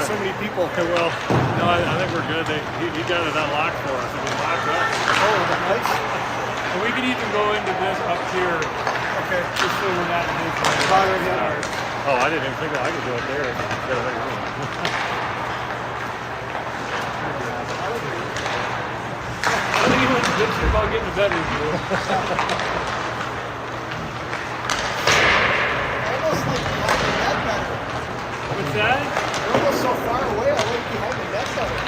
so many people. Well, no, I think we're good. He got it unlocked for us. It was locked up. Oh, nice. And we could even go into this up here. Okay. Just so we're not in this Bothering. Oh, I didn't even think I could do it there. Get away from me. I think he went to bitch about getting a bedroom view. Almost like behind the net better. What's that? You're almost so far away, I like behind the net better.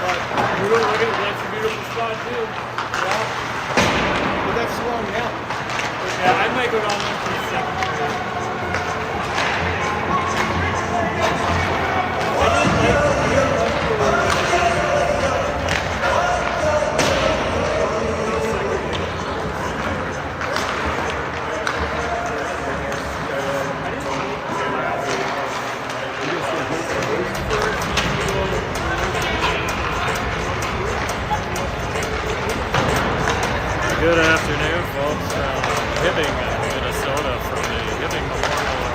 But We don't look at it. That's a beautiful spot too. yeah. But that's wrong now. Yeah, I might go down there for a second. Good afternoon, folks. Hibbing, Minnesota, from the Hibbing Memorial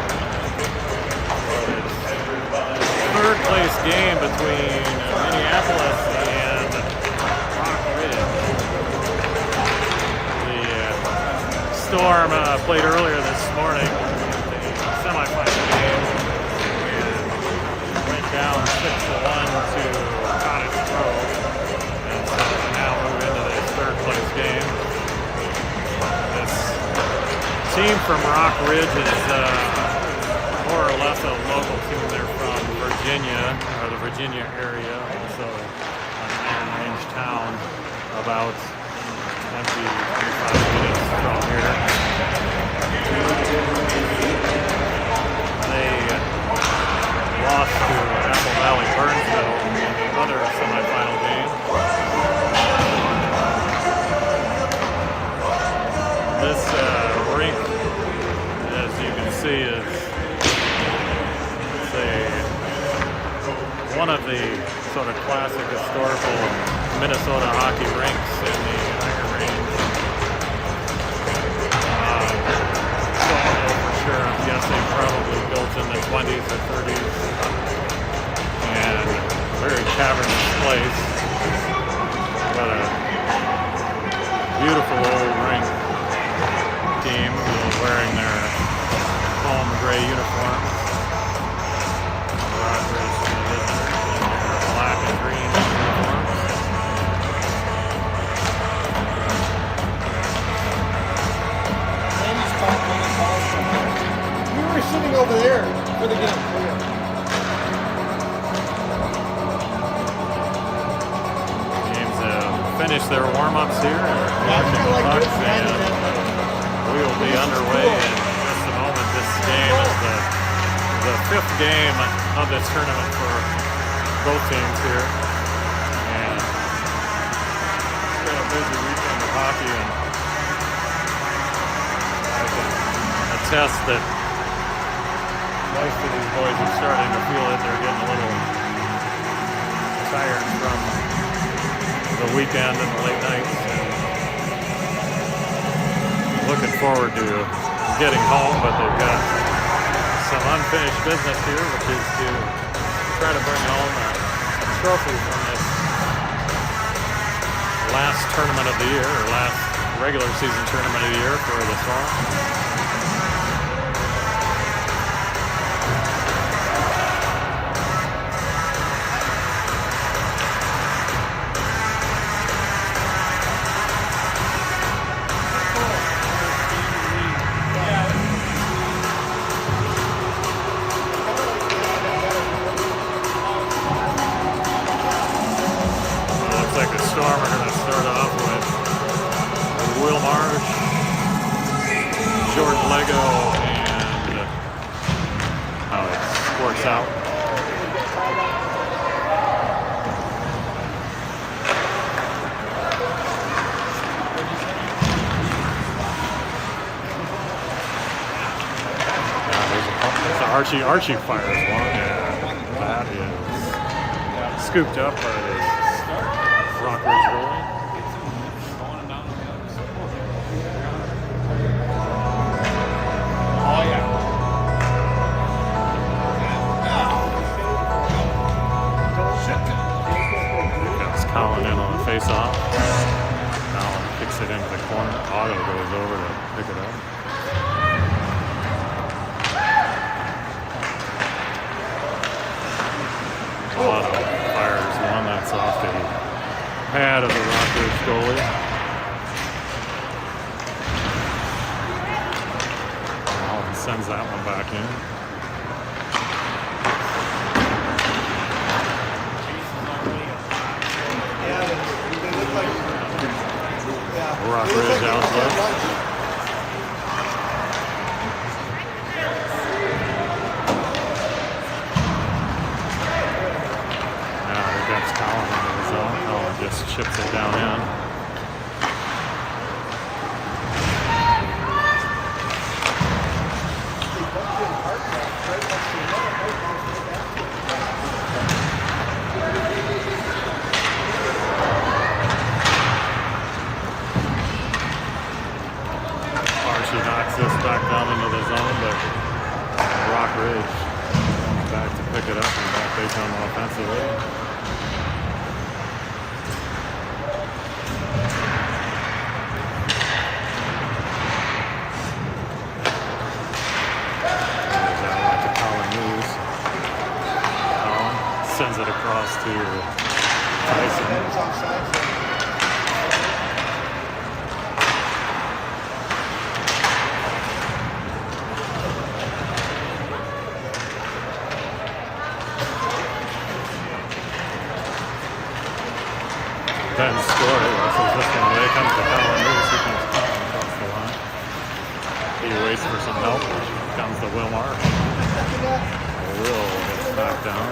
Arena. Third place game between Minneapolis and Rock Ridge. The Storm played earlier this morning, the semifinal game, and went down 6-1 to Cottage Grove. And so now move into this third place game. Team from Rock Ridge is more or less a local team. They're from Virginia, or the Virginia area, also an range town about 25 minutes from here. They lost to Apple Valley Burnsville in the other semifinal game. This rink, as you can see, is one of the sort of classic historical Minnesota hockey rinks in the Iron Range. Don't know for sure. I'm guessing probably built in the 20s or 30s. And a very cavernous place. But a beautiful old rink. Team wearing their home gray uniforms. Rock Ridge and the visitors in their black and green uniforms. We were sitting over there for the game. Teams have finished their warm-ups here. We will be underway in just a moment. This game is the fifth game of this tournament for both teams here. And it's been a busy weekend of hockey, and I can attest that most of these boys are starting to feel that they're getting a little tired from the weekend and the late nights. Looking forward to getting home, but they've got some unfinished business here, which is to try to bring home a trophy from this last tournament of the year, or last regular season tournament of the year for the Storm. Storm are going to start off with Will Marsh, George Lego, and how it works out. There's Archie fires one. Yeah, that is scooped up by the Rock Ridge rolling. Oh yeah. face off. Now kicks it into the corner. Otto goes over to pick it up. Otto fires one that's off the pad of the Rockridge goalie. Allen sends that one back in. Rockridge outlet. Now here comes Colin into the zone. Colin just chips it down in. Knocks this back down into the zone, but Rockridge comes back to pick it up, and back they come offensively. There's out to Colin News. Colin sends it across to Tyson. Then scored it. So this one away comes to Colin Lewis. Here comes Colin across the line. He waits for some help. Here comes the Wilmar. Will gets knocked down.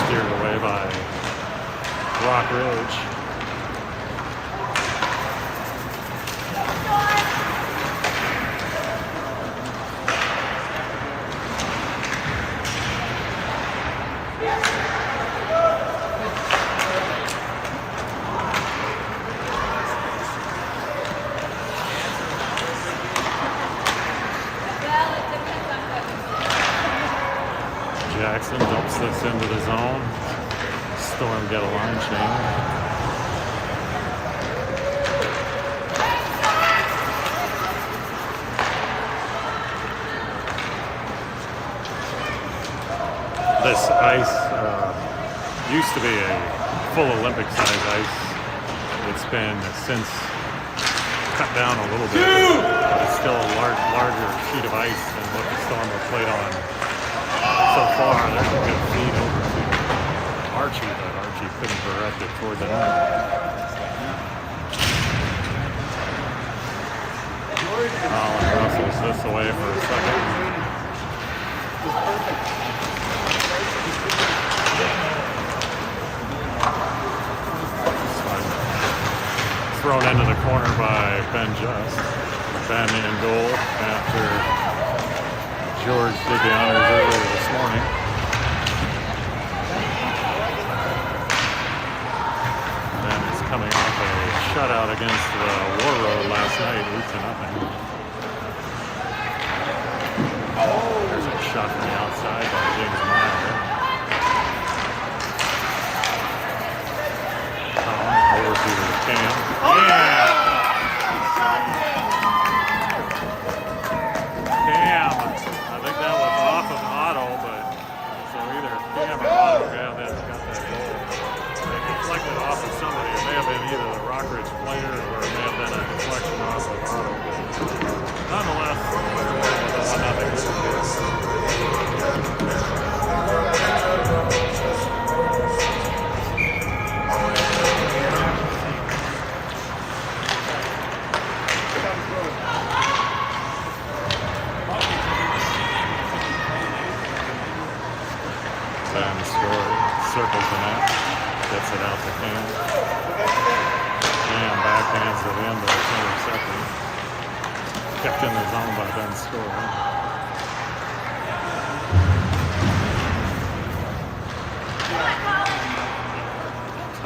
Steered away by Rockridge. Jackson dumps this into the zone. Storm get a line change. This ice used to be a full Olympic size ice. It's been since cut down a little bit, but it's still a larger sheet of ice than what the Storm have played on so far. There's a good feed over to Archie, but Archie couldn't direct it toward the net. Colin wrestles this away for a second. Thrown into the corner by Ben Just. Ben in goal after George did the honors earlier this morning. Ben is coming off a shutout against the War Road last night, 8-0. There's a shot from the outside by James Meyer. Over to Cam. Yeah! Cam. I think that was off of Otto, but so either Cam or Otto got that goal. They deflected off of somebody. It may have been either the Rockridge player or it may have been a deflection off of Otto. Nonetheless, Ben scored, circles the net, gets it out to Cam. Cam backhands it in, but it's intercepted. Kept in the zone by Ben scoring.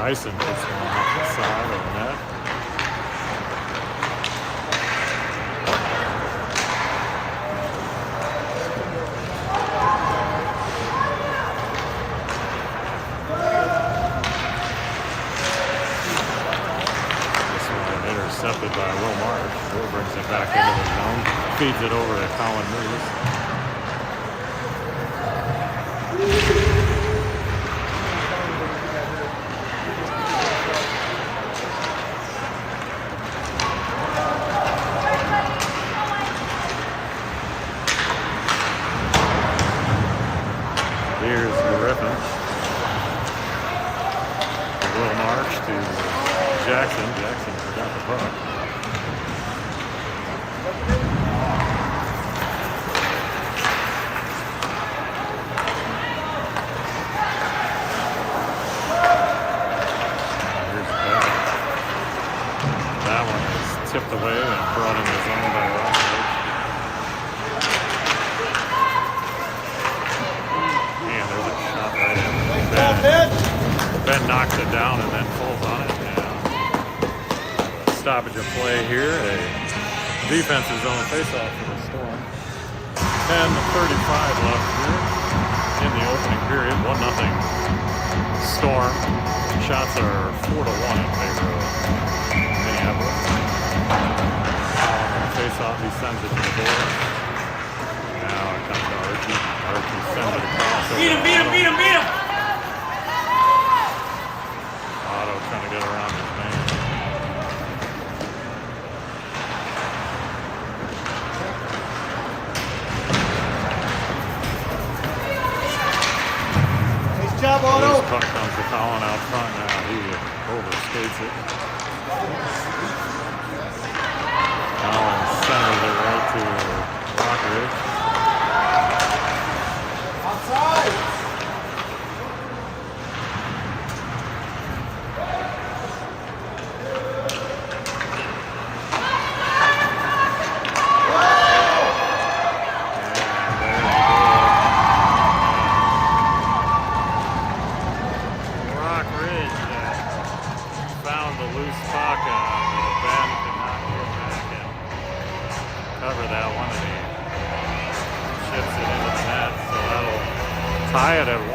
Tyson puts one off the side of the net. Intercepted by Will Marsh. Will brings it back into the zone. Feeds it over to Colin Moose. Here's Griffin. Will Marsh to Jackson. Jackson forgot the puck. Here's that. That one is tipped away and brought in the zone by Rockridge. And there's a shot right in. Ben knocks it down and then pulls on it. Stoppage of play here. A defensive zone faceoff for the Storm. 10:35 left here in the opening period. 1-0 Storm. Shots are 4-1 in favor of Minneapolis. Faceoff, he sends it to the board. Now it comes to Archie. Archie sends it across. Beat him! Otto trying to get around his man. Job, Otto. This puck comes to Colin out front now. He overskates it. Colin centers it right to Rockridge. Outside. Tie it at 1.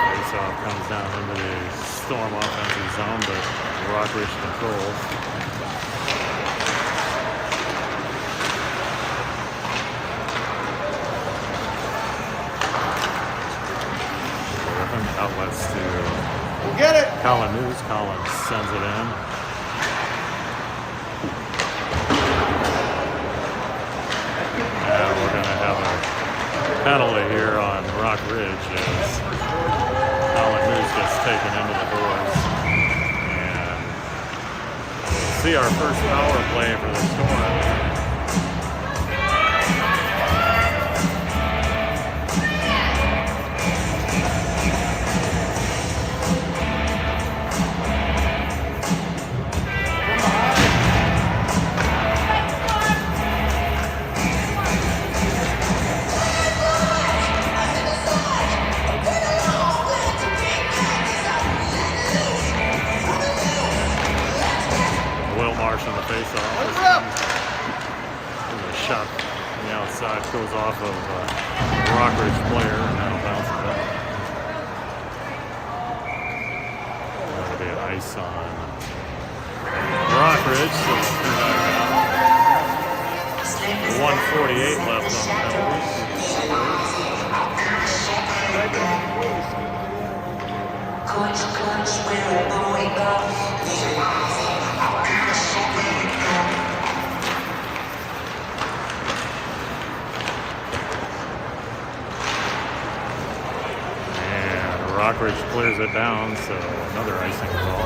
Faceoff comes down into the Storm offensive zone, but Rockridge controls. Outlets to get it. Colin News. Colin sends it in. And we're going to have a penalty here on Rockridge as Colin News gets taken into the boards. And we'll see our first power play for the Storm. Shot on the outside goes off of Rockridge player and now bounces out. That'll be an ice on Rockridge. So 1:48 left on the penalties. Rockridge clears it down, so another icing call.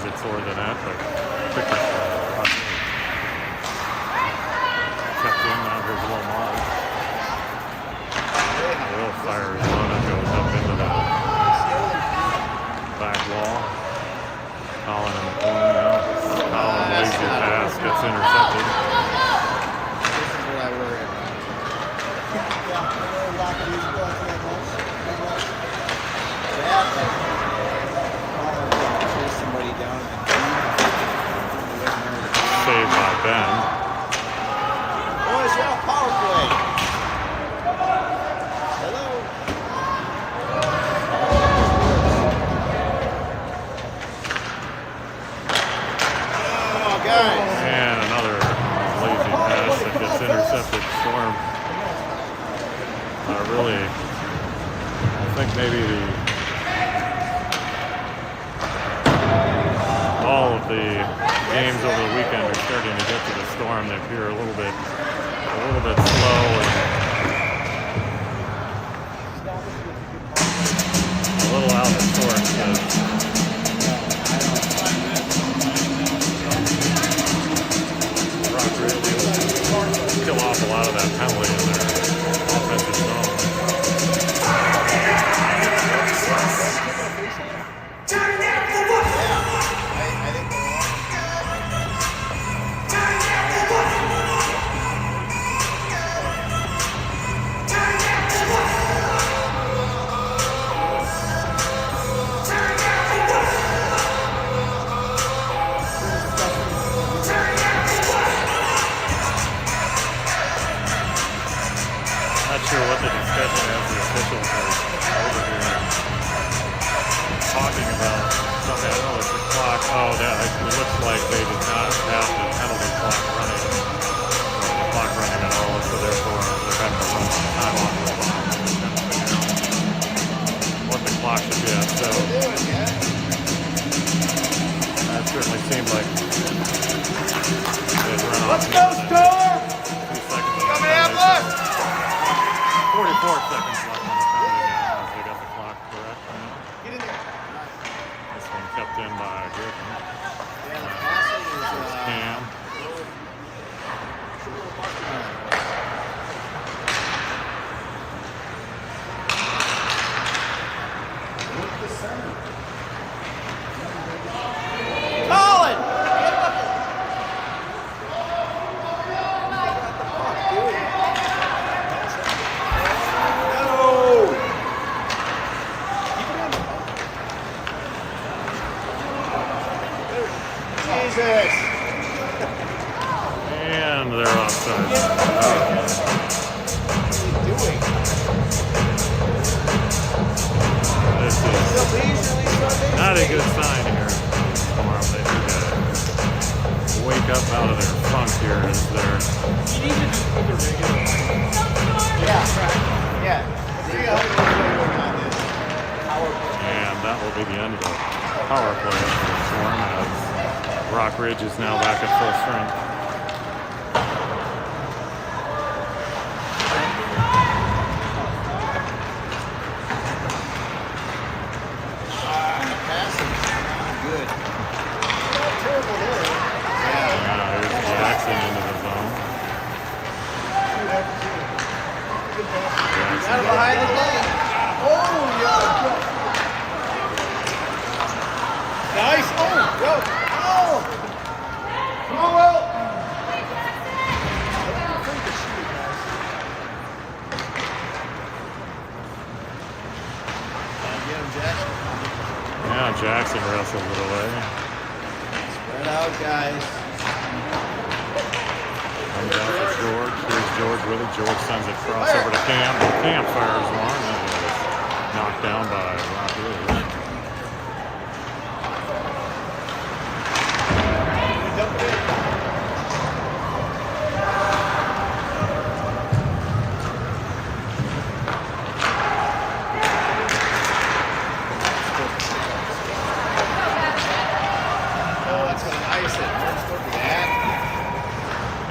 bit slower than that, but picked up Rock. Checked in, now here's a little more. A little fire is on and goes up into the back wall. Colin in the corner now. Colin lazy pass, gets intercepted. This is what I worry about. Somebody down. Saved by Ben. Boys, you're on power play. Hello. Oh, guys. And another lazy pass that gets intercepted. Storm. Really, I think maybe all of the games over the weekend are starting to get to the Storm. They appear a little bit slow and a little out of sorts. Rock really will kill off a lot of that penalty in their offensive zone. Not sure what the discussion is. The officials are over here talking about something. I don't know, it's the clock. Oh, it looks like they did not have the penalty clock running, or the clock running at all, so therefore they're having to run some time off the clock. What the clock should be at. So that certainly seemed like they'd run off. Let's go, Storm! 2 seconds. Coming at us! 44 seconds left on the penalty now, as they got the clock correct. Get in there. This one kept in by Griffin. Yeah, the passing is Cam. Colin! Jesus! And they're offside. What are you doing? This is The leisurely Sunday. not a good sign here. Tomorrow they need to wake up out of their funk here as they're Yeah. See how we're going on this. and that will be the end of the power play for the Storm as Rock Ridge is now back at full strength. Passing. Good. Now here's Jackson into the zone. Out Jackson. behind the lane. Oh, yeah. Nice. Oh, go. Oh. Come on, Will. Get him, Jackson. Yeah, Jackson wrestled it away. Spread out, guys. Comes out to George. Here's George with it. George sends it cross over to Cam. Cam fires one and is knocked down by Rock Ridge.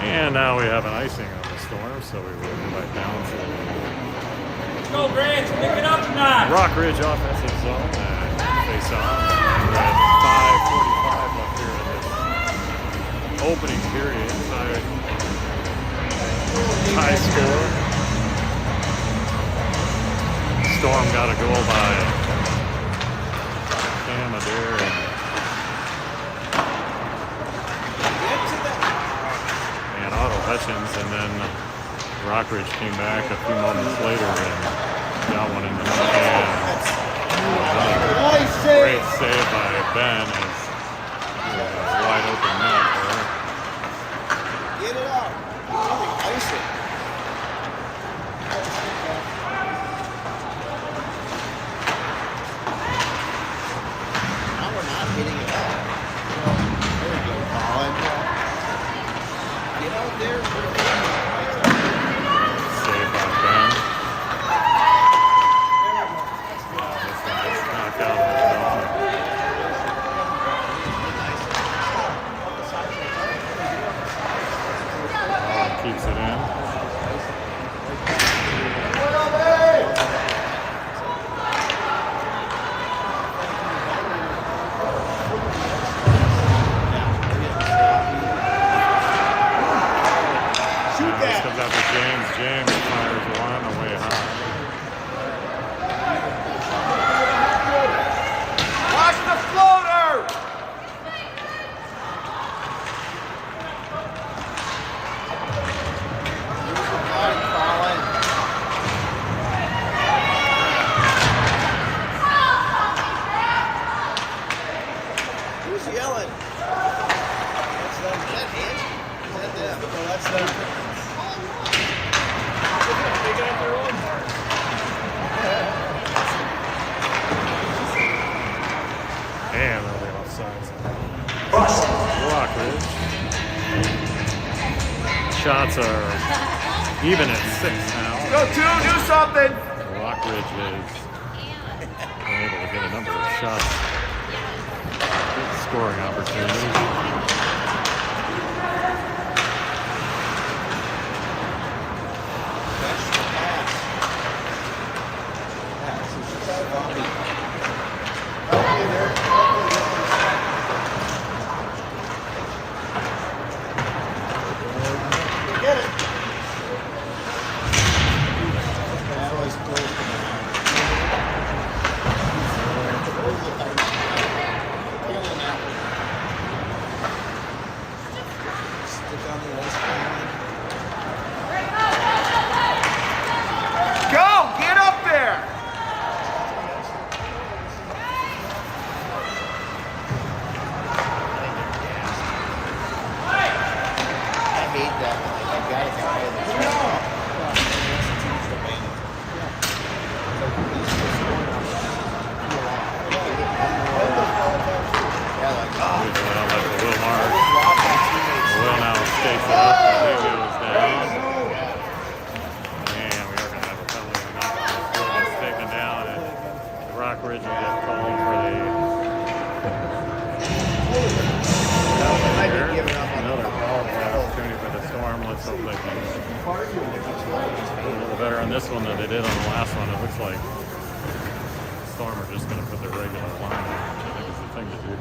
And now we have an icing on the Storm, so we will go back down to Let's go, Grant. Pick it up tonight. Rock Ridge offensive zone and face off. We're at 5:45 opening period. High score. Storm got a goal by Cam Adair and Otto Hutchins, and then Rockridge came back a few moments later and got one in the net. Great save by Ben as a wide open net there. Get it out. Ice it. Now we're not hitting it out. There we go, Colin. Get out there. Save by Ben. This one gets knocked out of the zone. Keeps it in. This comes out to James. James fires one away high. Watch the floater! Who's yelling? That's them. Is that Angie? Is that them? No, that's them. They got their own part. And they'll be offside. Rockridge. Shots are even at 6 now. Go two, do something! Rockridge has been able to get a number of shots. Good scoring opportunities. Go! Get up there! I hate that. You gotta try it. Will now takes it up. He goes down. And we are going to have a penalty on that one. Will gets taken down, and Rockridge will get called for the another powerful opportunity for the Storm. Let's hope they can do a little better on this one than they did on the last one. It looks like the Storm are just going to put their regular line, which I think is the thing to do.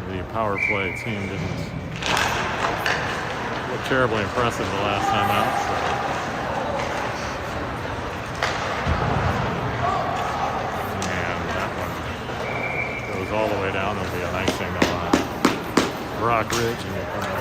The power play team didn't look terribly impressive the last time out. So. And that one goes all the way down. There'll be an icing on Rockridge, and we'll come back.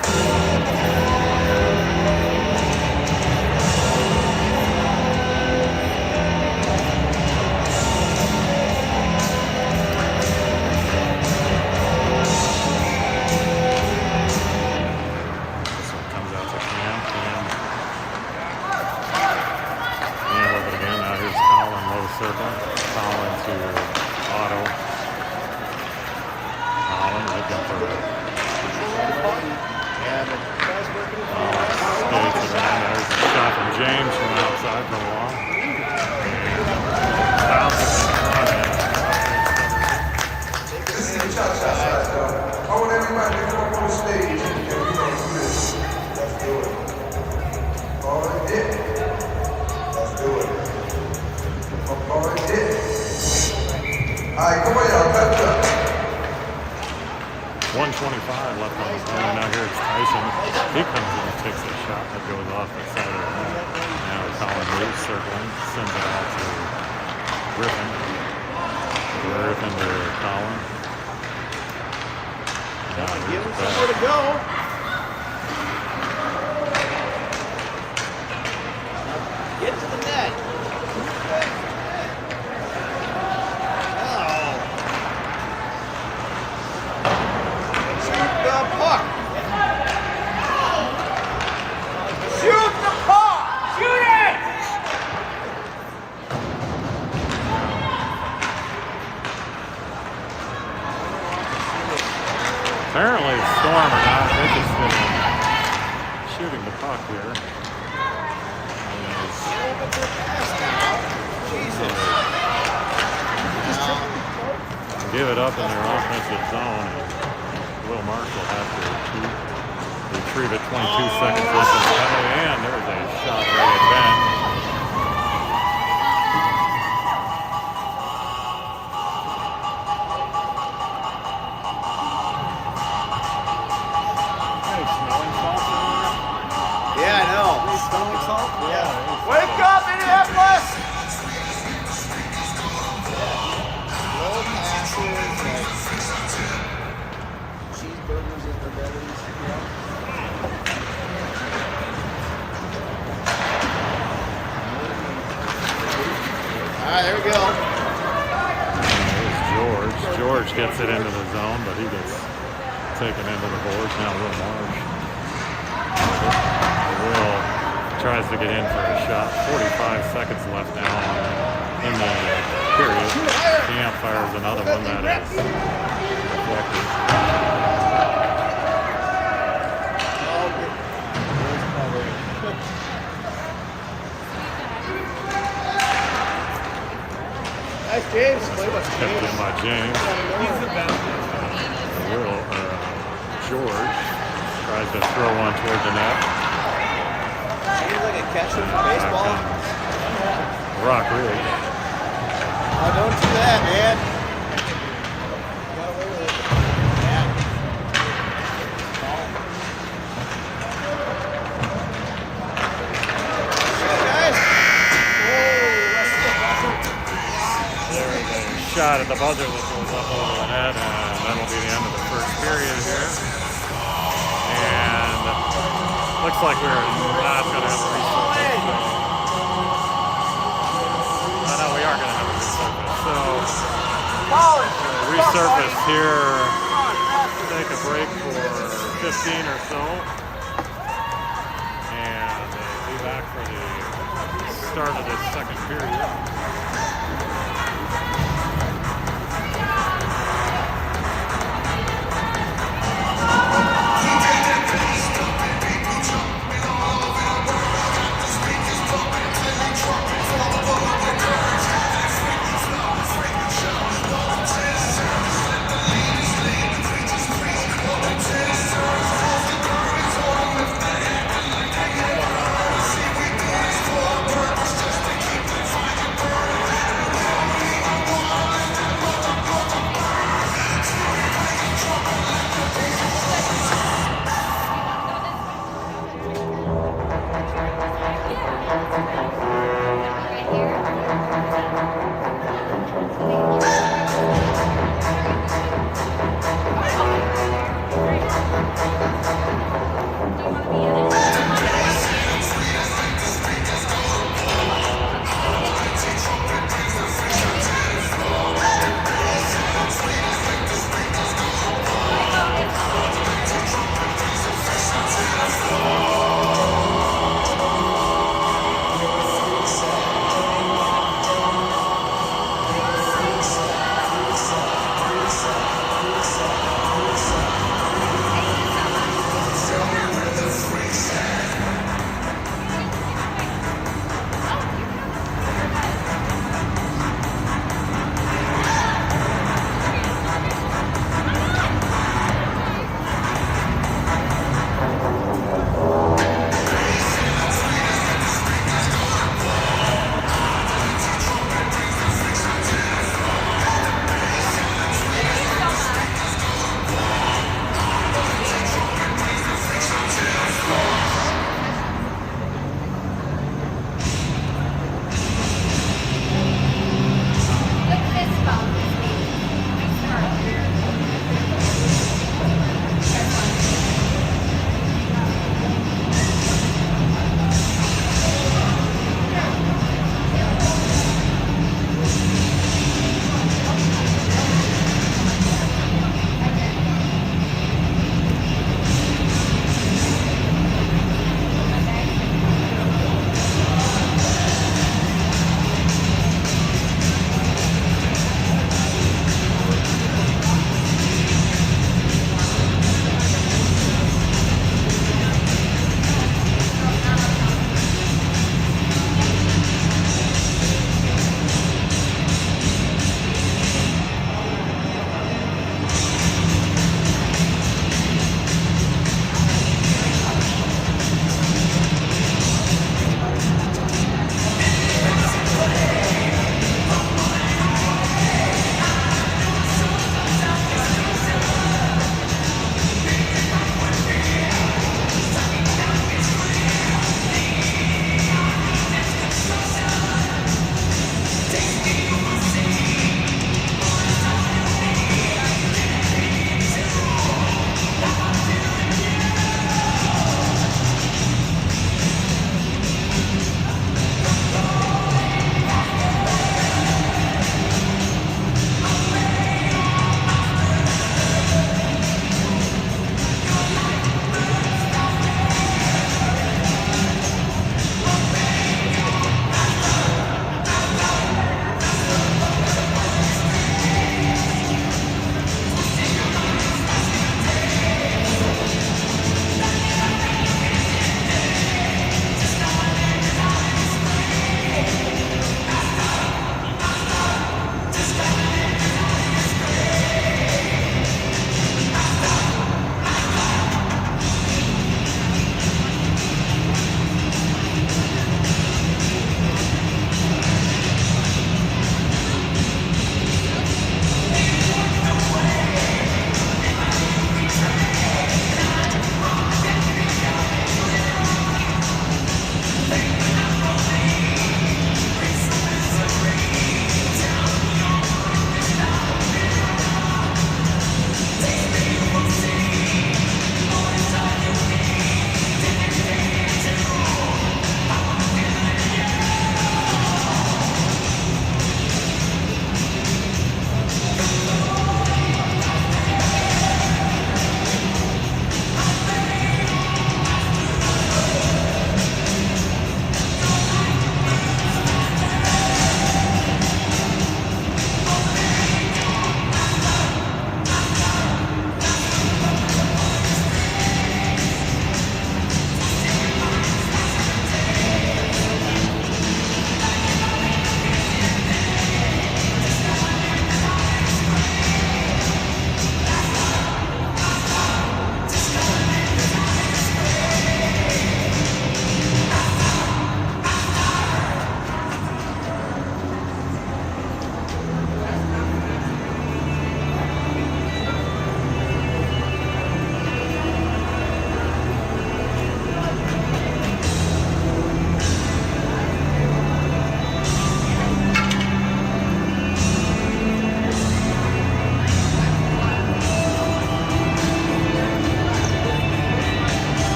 Circle. Colin to Otto. Colin looking for skates around. There's a shot from James from outside for long. Bouncing in front end. This is the cha-cha side, though. I want everybody to come up on the stage and we gonna do this. Let's do it. All right, yeah. Let's do it. All right, come on, y'all. Cut it up. 1:25 left on the phone. Now here's Tyson. He comes in and takes a shot that goes off the side of the net. Now Colin moves, circling, sends it out to Griffin. Griffin to Colin. Now give him somewhere to go. Get to the net. Oh. Shoot the puck. Shoot the puck. Shoot it. Apparently, Storm are not interested in shooting the puck here. Give it up in their offensive zone. And Will Marshall have to retrieve it 22 seconds left in the penalty, and there's a shot right at Ben. Hey, smelling salt in there? Yeah, I know. Hey, smelling salt? Yeah. Wake up, Indianapolis! Low passes, cheeseburgers in their bellies. All right, there we go. There's George. George gets it into the zone, but he gets taken into the boards. Now Will Marsh. Will tries to get in for a shot. 45 seconds left now in the period. Camp fires another one that is deflected. Nice, James. Play with Kept in by James. He's the best. George tries to throw one toward the net. Seems like a catcher for baseball. Rock Ridge. Oh, don't do that, man. Got away with it. Yeah. Shit, guys. There is a shot at the buzzer that goes up over the net, and that'll be the end of the first period here. And looks like we're not going to have a resurface. Oh, no, we are going to have a resurface. So, resurface here. Take a break for 15 or so. And be back for the start of this second period.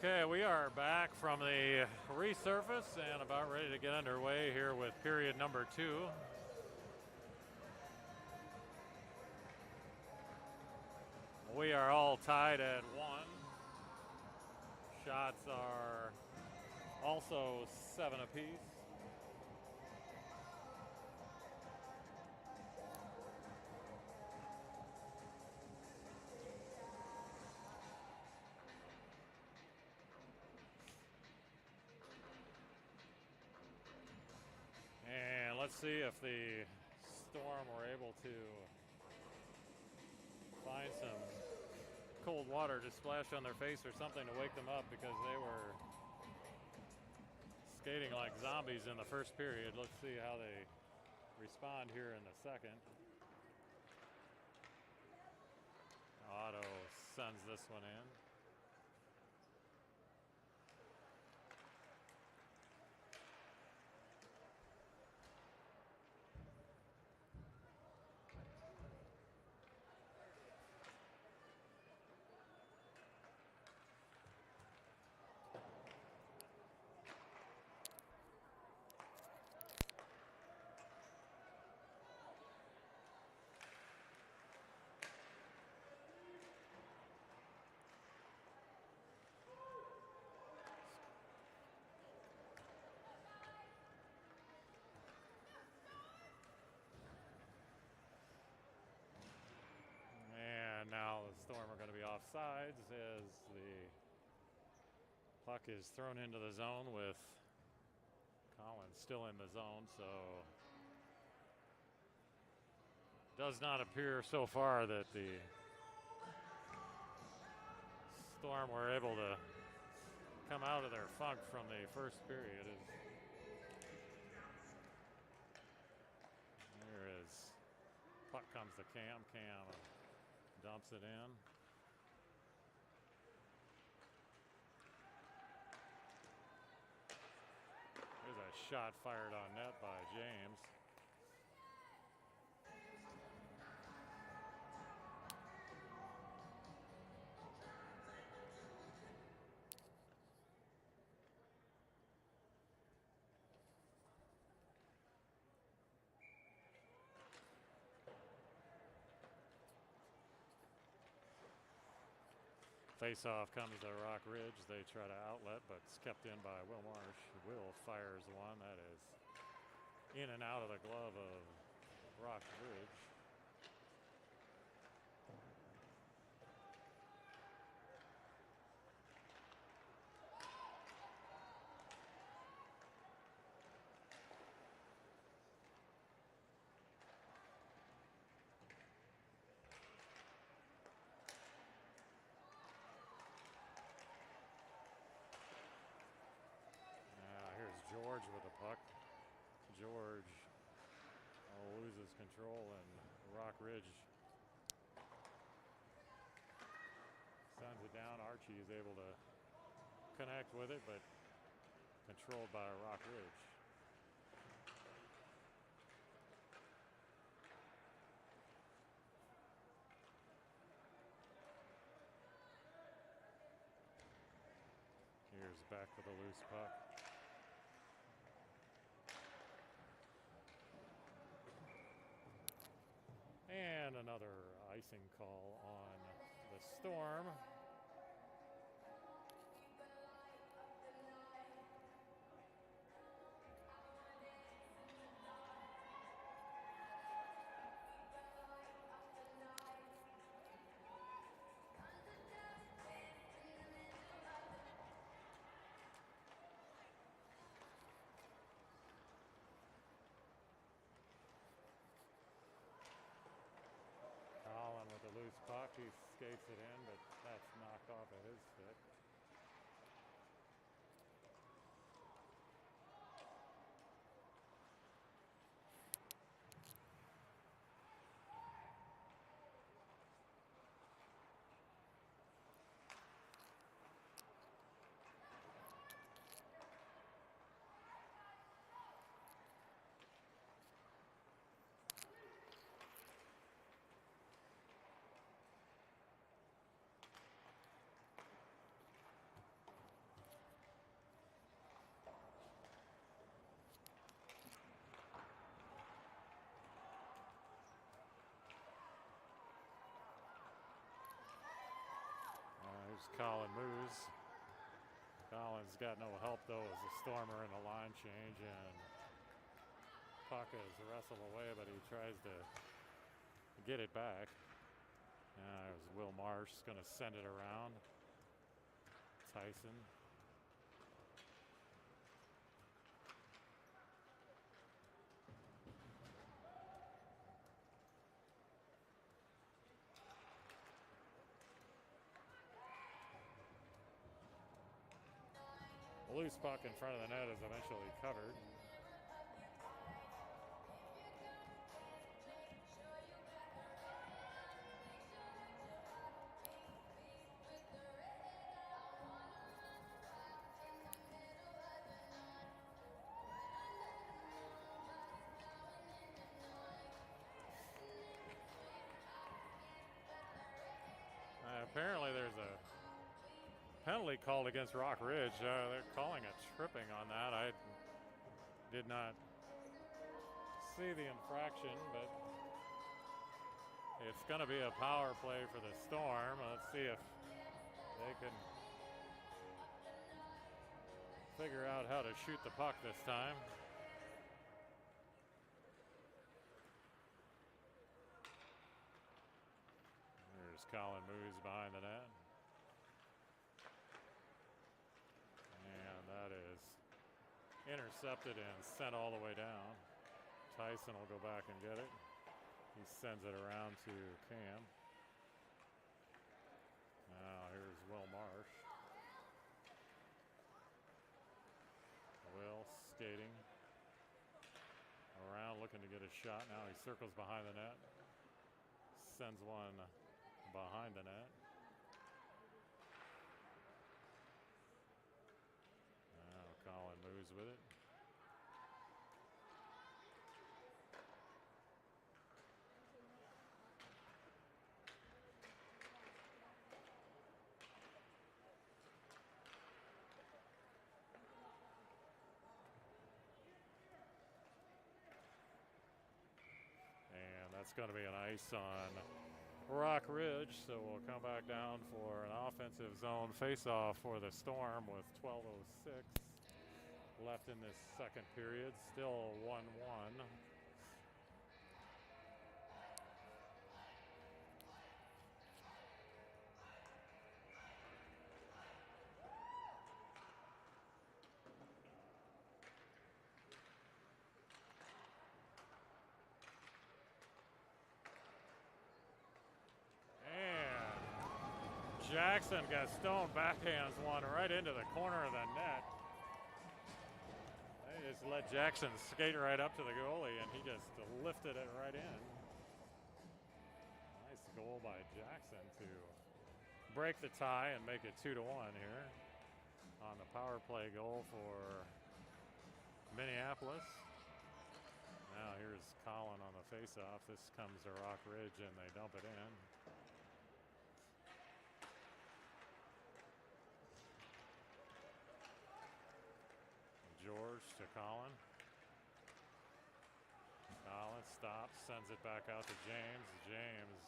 Okay, we are back from the resurface and about ready to get underway here with period number 2. We are all tied at 1. Shots are also 7 apiece. And let's see if the Storm were able to find some cold water to splash on their face or something to wake them up, because they were skating like zombies in the first period. Let's see how they respond here in the second. Otto sends this one in. And now the Storm are going to be offsides as the puck is thrown into the zone with Collins still in the zone, so does not appear so far that the Storm were able to come out of their funk from the first period. There is puck comes to Cam. Cam dumps it in. There's a shot fired on net by James. Face-off comes to Rock Ridge. They try to outlet, but it's kept in by Will Marsh. Will fires one that is in and out of the glove of Rock Ridge. George with the puck. George loses control, and Rock Ridge sends it down. Archie is able to connect with it, but controlled by Rock Ridge. Here's back with a loose puck. And another icing call on the Storm. Colin with the loose puck, he skates it in, but that's knocked off of his stick. Here's Colin Moose. Colin's got no help though as a Stormer in the line change, and puck is wrestled away, but he tries to get it back. Now there's Will Marsh going to send it around. Tyson. A loose puck in front of the net is eventually covered. Apparently there's a penalty called against Rock Ridge. They're calling a tripping on that. I did not see the infraction, but it's going to be a power play for the Storm. Let's see if they can figure out how to shoot the puck this time. There's Colin Moose behind the net. And that is intercepted and sent all the way down. Tyson will go back and get it. He sends it around to Cam. Now here's Will Marsh. Will skating around looking to get a shot. Now he circles behind the net. Sends one behind the net. Now Colin moves with it. And that's going to be an ice on Rock Ridge, so we'll come back down for an offensive zone face-off for the Storm with 12:06 left in this second period. Still 1-1. Jackson Gaston backhands one right into the corner of the net. They just let Jackson skate right up to the goalie, and he just lifted it right in. Nice goal by Jackson to break the tie and make it 2-1 here on the power play goal for Minneapolis. Now here's Colin on the faceoff. This comes to Rock Ridge, and they dump it in. George to Colin. Colin stops, sends it back out to James. James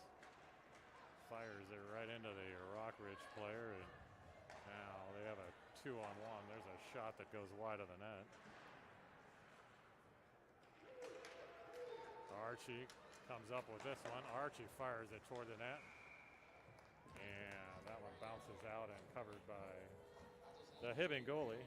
fires it right into the Rock Ridge player. And now they have a 2-on-1. There's a shot that goes wide of the net. Archie comes up with this one. Archie fires it toward the net. And that one bounces out and covered by the Hibbing goalie.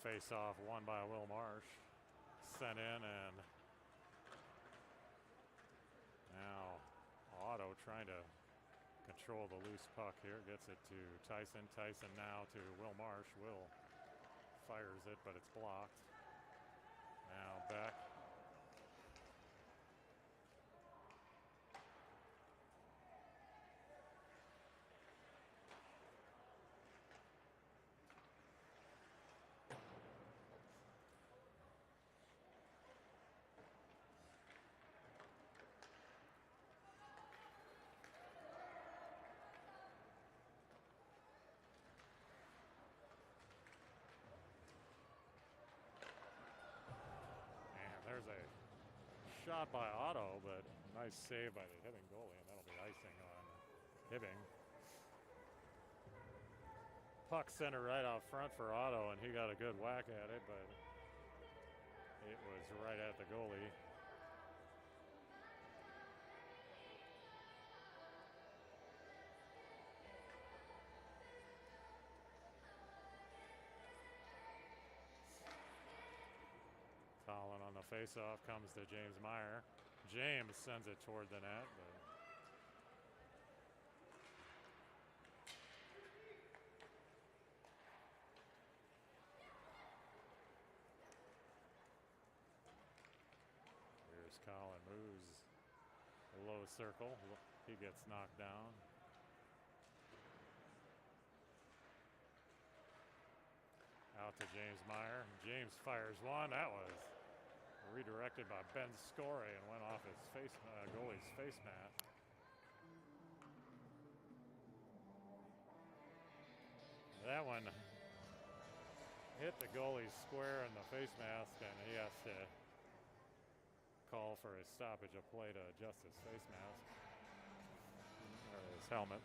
Face off won by Will Marsh. Sent in, and now Otto trying to control the loose puck here. Gets it to Tyson. Tyson now to Will Marsh. Will fires it, but it's blocked. Now back. there's a shot by Otto, but nice save by the Hibbing goalie, and that'll be icing on Hibbing. Puck center right out front for Otto, and he got a good whack at it, but it was right at the goalie. Colin on the faceoff comes to James Meyer. James sends it toward the net, but here's Colin, moves a low circle. He gets knocked down. Out to James Meyer. James fires one. That was redirected by Ben Scorey and went off his goalie's face mat. That one hit the goalie square in the face mask, and he has to call for a stoppage of play to adjust his face mask or his helmet.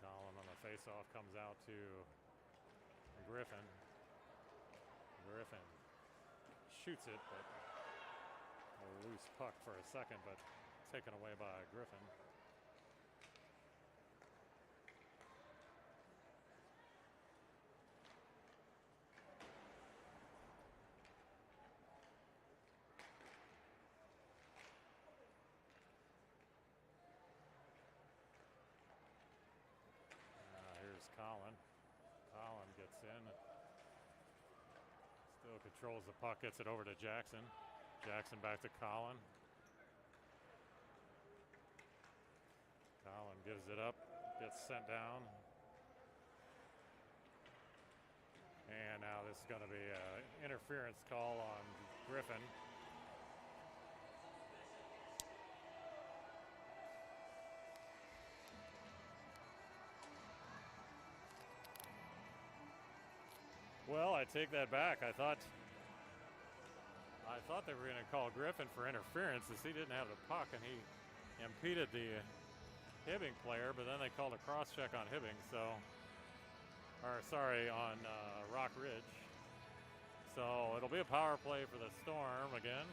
Colin on the faceoff comes out to Griffin. Griffin shoots it, but a loose puck for a second, but taken away by Griffin. Here's Colin. Colin gets in. Still controls the puck, gets it over to Jackson. Jackson back to Colin. Colin gives it up, gets sent down. And now this is going to be an interference call on Griffin. Well, I take that back. I thought they were going to call Griffin for interference as he didn't have the puck and he impeded the Hibbing player, but then they called a cross check on Hibbing, on Rock Ridge. So it'll be a power play for the Storm again.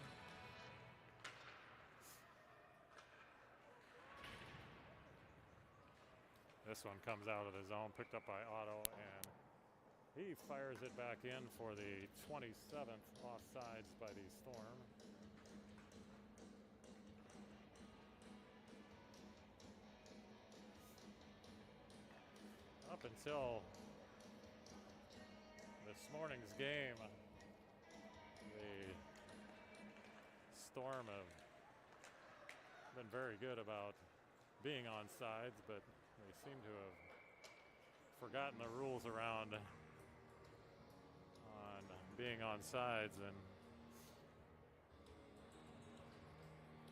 This one comes out of the zone, picked up by Otto, and he fires it back in for the 27th offsides by the Storm. Up until this morning's game, the Storm have been very good about being on sides, but they seem to have forgotten the rules around on being on sides and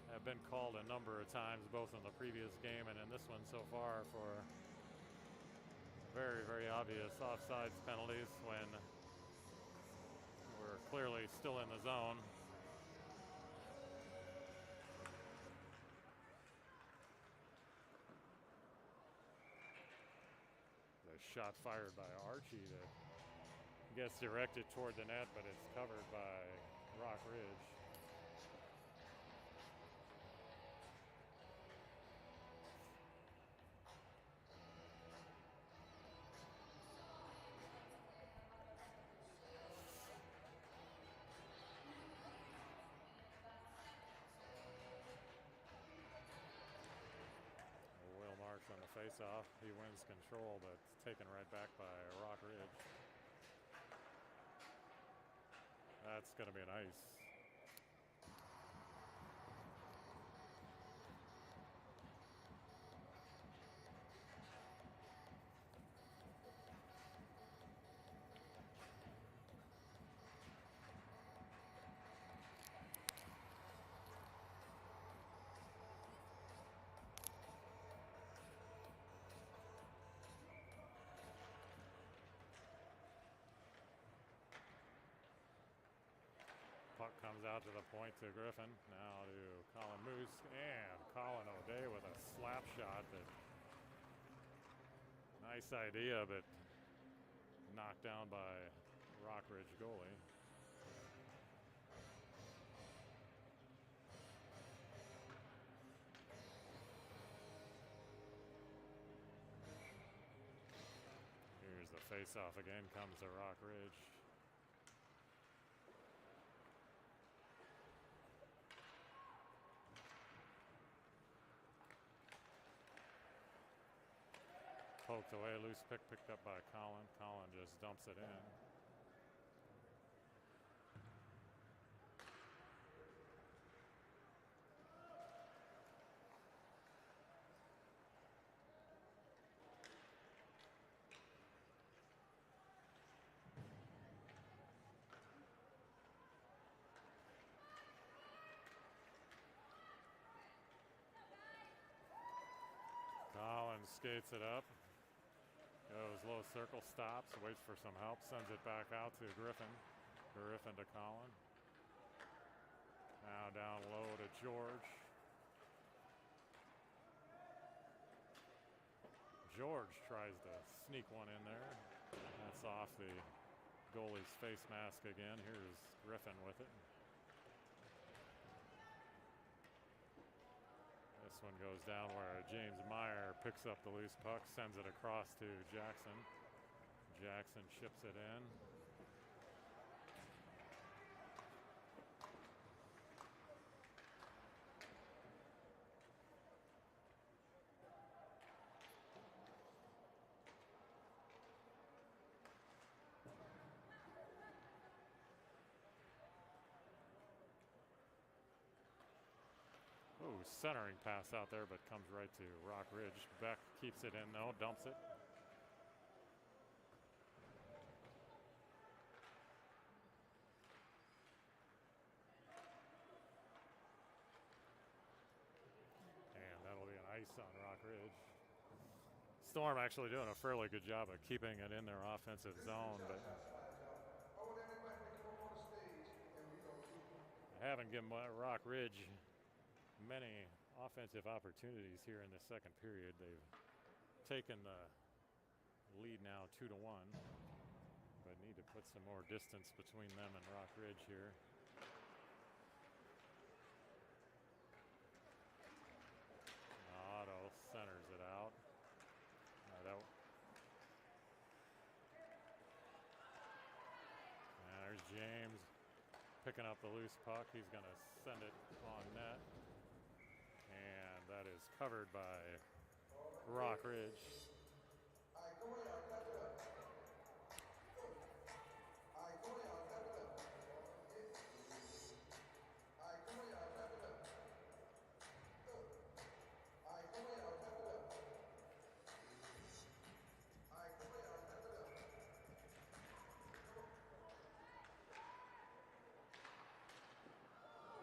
have been called a number of times, both in the previous game and in this one so far, for very, very obvious offsides penalties when we're clearly still in the zone. The shot fired by Archie that gets directed toward the net, but it's covered by Rock Ridge. Will Marks on the faceoff. He wins control, but it's taken right back by Rock Ridge. That's going to be an ice. comes out to the point to Griffin. Now to Colin Moose, and Colin O'Day with a slap shot. That nice idea, but knocked down by Rockridge goalie. Here's the face-off again, comes to Rockridge. Poked away, loose pick picked up by Colin. Colin just dumps it in. Colin skates it up. Goes low circle, stops, waits for some help, sends it back out to Griffin. Griffin to Colin. Now down low to George. George tries to sneak one in there. That's off the goalie's face mask again. Here's Griffin with it. This one goes down where James Meyer picks up the loose puck, sends it across to Jackson. Jackson ships it in. Ooh, centering pass out there, but comes right to Rockridge. Beck keeps it in, though, dumps it. And that'll be an ice on Rockridge. Storm actually doing a fairly good job of keeping it in their offensive zone, but they haven't given Rockridge many offensive opportunities here in the second period. They've taken the lead now 2-1, but need to put some more distance between them and Rockridge here. Otto centers it out. And there's James picking up the loose puck. He's going to send it on net. And that is covered by Rockridge.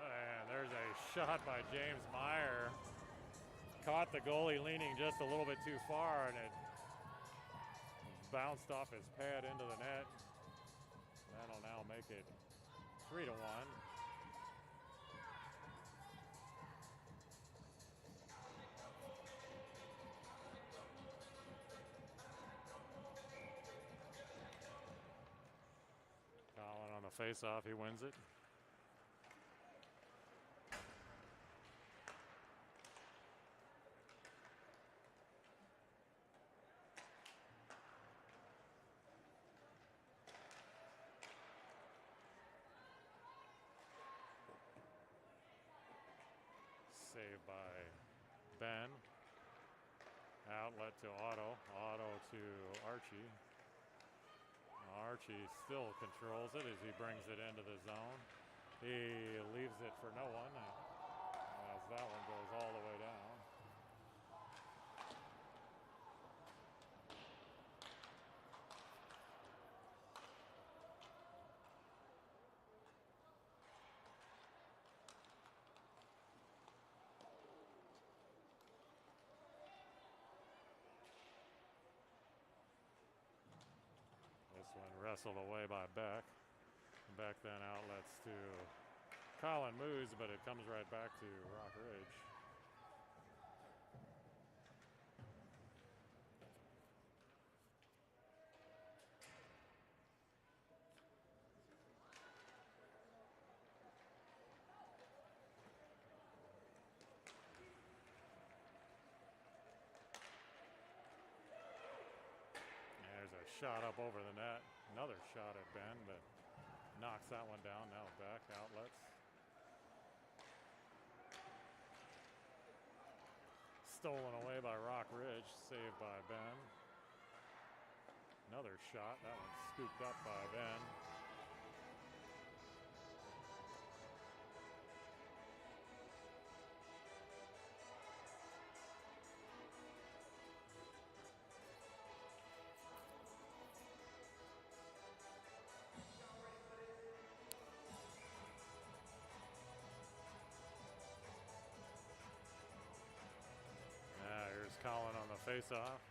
And there's a shot by James Meyer. Caught the goalie leaning just a little bit too far, and it bounced off his pad into the net. That'll now make it 3-1. Colin on the face-off, he wins it. Saved by Ben. Outlet to Otto. Otto to Archie. Archie still controls it as he brings it into the zone. He leaves it for no one as that one goes all the way down. This one wrestled away by Beck. Beck then outlets to Colin moves, but it comes right back to Rock Ridge. There's a shot up over the net. Another shot at Ben, but knocks that one down. Now back outlets. Stolen away by Rock Ridge. Saved by Ben. Another shot. That one's scooped up by Ben. Here's Colin on the face-off.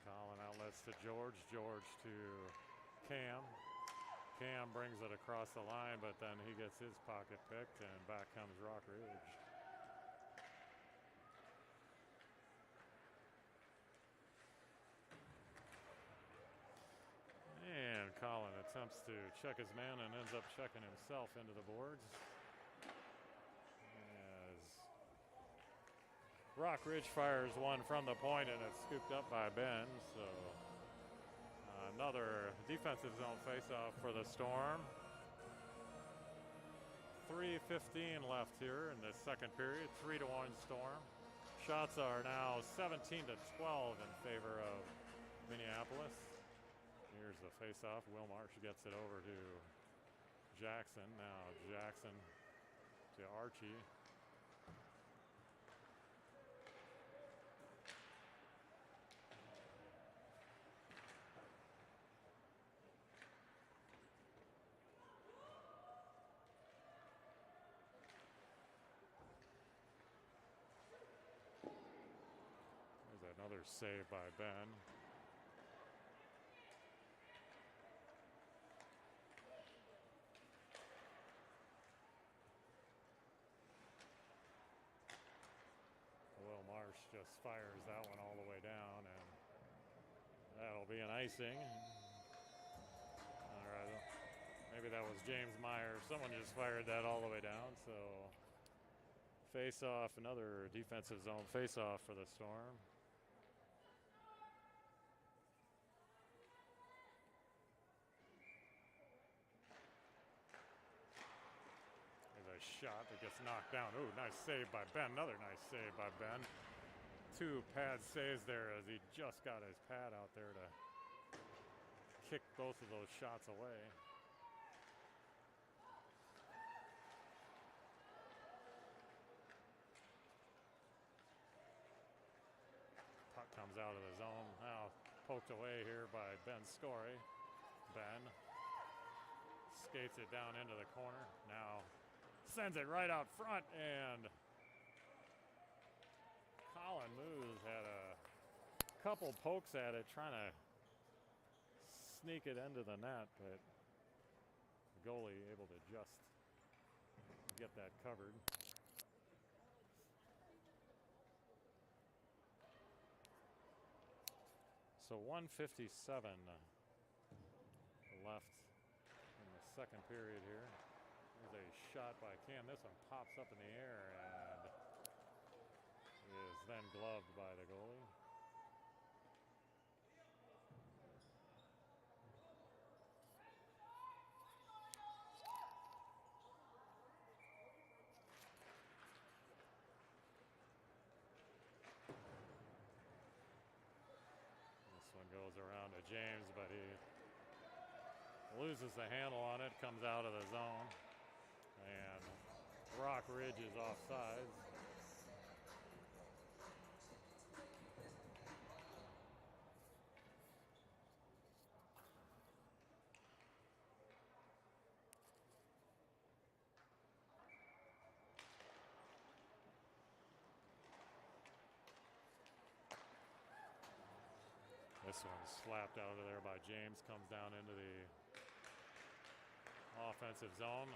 Colin outlets to George. George to Cam. Cam brings it across the line, but then he gets his pocket picked, and back comes Rock Ridge. And Colin attempts to check his man and ends up checking himself into the boards. As Rock Ridge fires one from the point, and it's scooped up by Ben, so another defensive zone faceoff for the Storm. 3:15 left here in the second period. 3-1 Storm. Shots are now 17-12 in favor of Minneapolis. Here's the faceoff. Will Marsh gets it over to Jackson. Now Jackson to Archie. There's another save by Ben. Will Marsh just fires that one all the way down, and that'll be an icing. All right, maybe that was James Meyer. Someone just fired that all the way down, so face off, another defensive zone face off for the Storm. There's a shot that gets knocked down. Ooh, nice save by Ben. Another nice save by Ben. Two pad saves there as he just got his pad out there to kick both of those shots away. Puck comes out of the zone. Now poked away here by Ben Scory. Ben skates it down into the corner. Now sends it right out front, and Colin Moose had a couple pokes at it trying to sneak it into the net, but the goalie able to just get that covered. So 1:57 left in the second period here. There's a shot by Cam. This one pops up in the air and is then gloved by the goalie. This one goes around to James, but he loses the handle on it, comes out of the zone, and Rock Ridge is offsides. This one's slapped out of there by James, comes down into the offensive zone.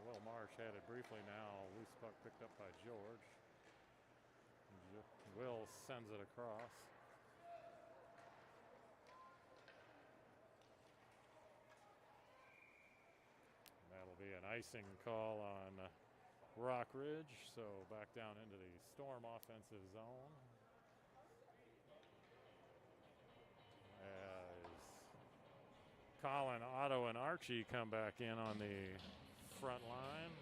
Will Marsh had it briefly now. Loose puck picked up by George. Will sends it across. And that'll be an icing call on Rock Ridge. So back down into the Storm offensive zone. As Colin, Otto, and Archie come back in on the front line.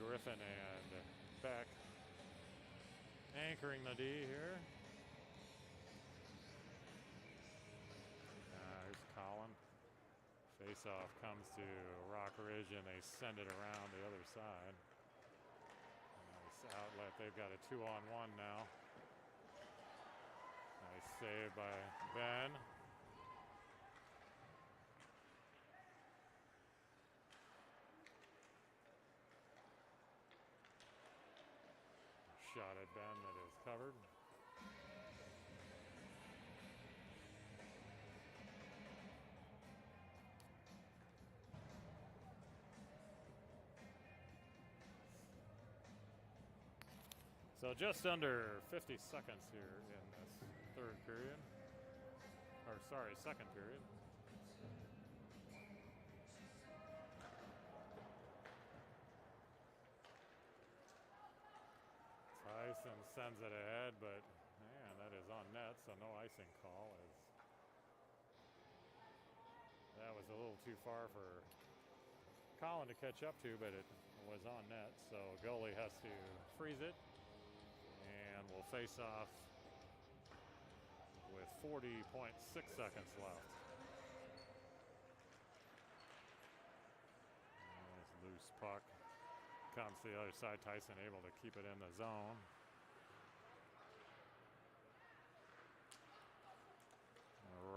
Griffin and Beck anchoring the D here. Here's Colin. Face-off comes to Rock Ridge, and they send it around the other side. Nice outlet. They've got a 2-on-1 now. Nice save by Ben. Shot at Ben that is covered. So just under 50 seconds here in this third period. Or sorry, second period. Tyson sends it ahead, but man, that is on net, so no icing call. That was a little too far for Colin to catch up to, but it was on net, so goalie has to freeze it, and we'll face off with 40.6 seconds left. Nice loose puck. Comes to the other side. Tyson able to keep it in the zone.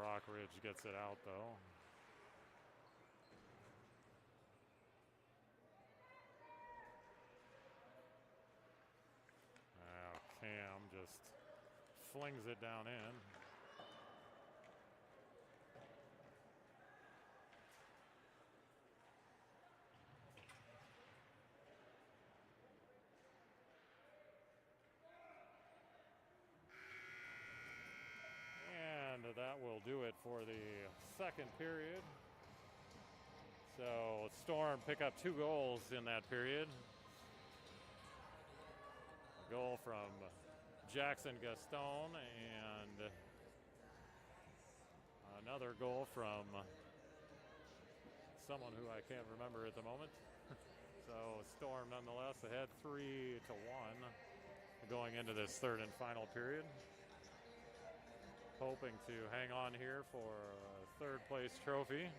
Rock Ridge gets it out though. Now Cam just flings it down in. And that will do it for the second period. So Storm pick up 2 goals in that period. A goal from Jackson Gaston and another goal from someone who I can't remember at the moment. So Storm nonetheless ahead 3-1 going into this third and final period. Hoping to hang on here for a third place trophy.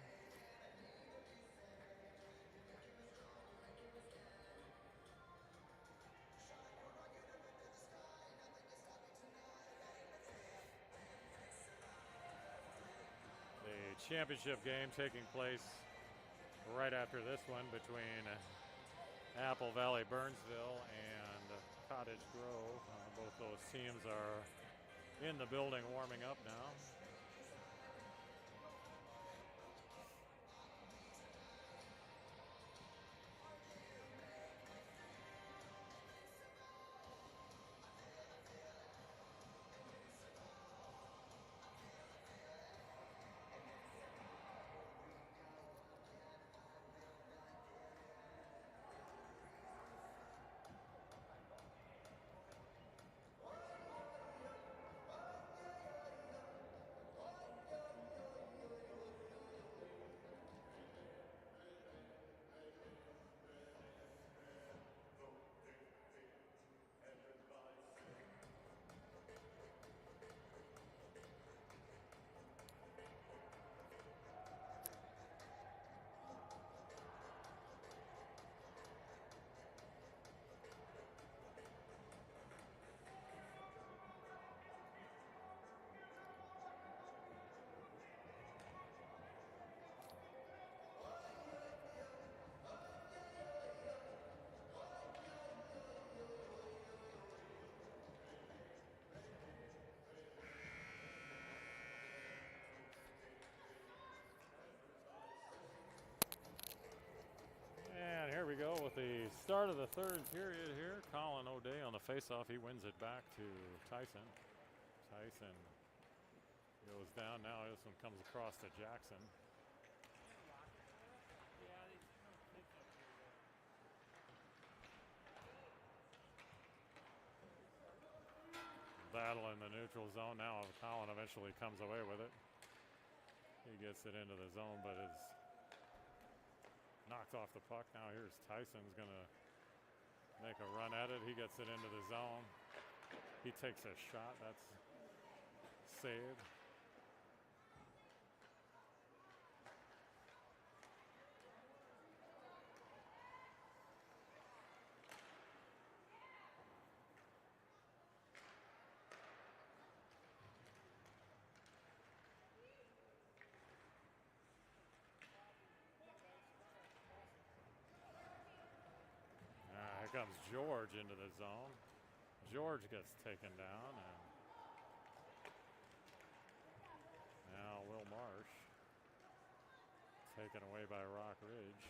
The championship game taking place right after this one between Apple Valley Burnsville and Cottage Grove. Both those teams are in the building warming up now. Start of the third period here. Colin O'Day on the faceoff. He wins it back to Tyson. Tyson goes down now. This one comes across to Jackson. Battle in the neutral zone now. Colin eventually comes away with it. He gets it into the zone, but is knocked off the puck. Now here's Tyson's going to make a run at it. He gets it into the zone. He takes a shot. That's saved. Here comes George into the zone. George gets taken down, and now Will Marsh taken away by Rock Ridge.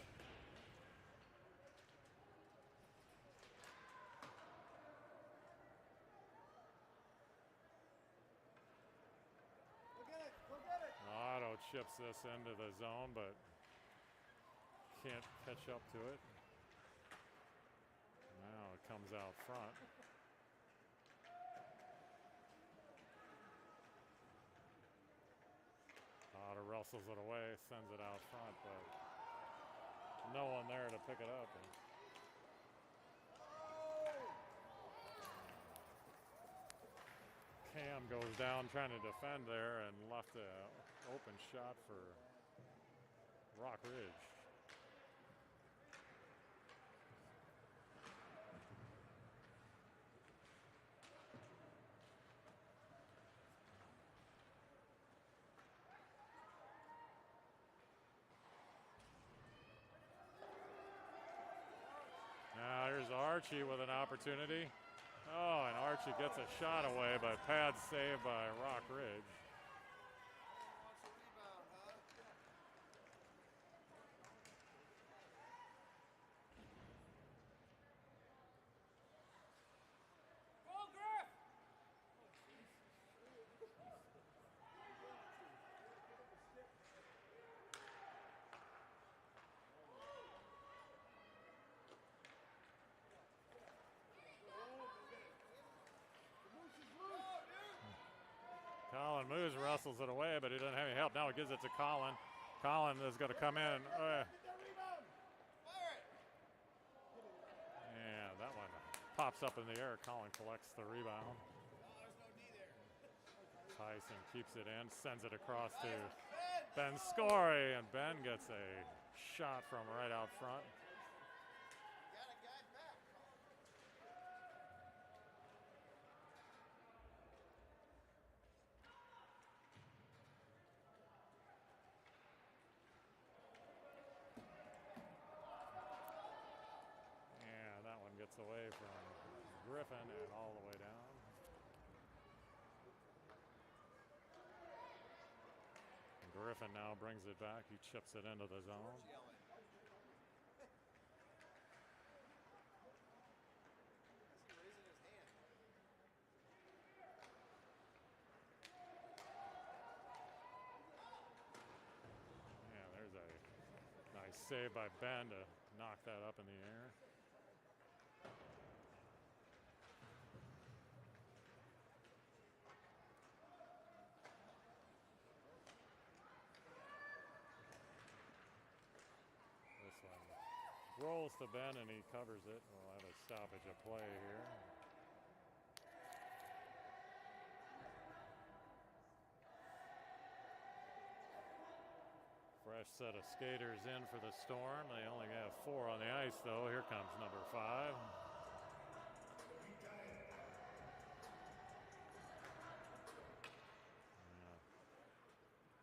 Look at it. Otto chips this into the zone, but can't catch up to it. Now it comes out front. Otto wrestles it away, sends it out front, but no one there to pick it up. Cam goes down trying to defend there and left an open shot for Rock Ridge. Now here's Archie with an opportunity. Oh, and Archie gets a shot away, but pad saved by Rock Ridge. Colin moves, wrestles it away, but he doesn't have any help. Now he gives it to Colin. Colin is going to come in. Yeah, that one pops up in the air. Colin collects the rebound. Tyson keeps it in, sends it across to Ben Scory, and Ben gets a shot from right out front. That one gets away from Griffin and all the way down. Griffin now brings it back. He chips it into the zone. Yeah, there's a nice save by Ben to knock that up in the air. This one rolls to Ben and he covers it. We'll have a stoppage of play here. Fresh set of skaters in for the Storm. They only have 4 on the ice though. Here comes number 5.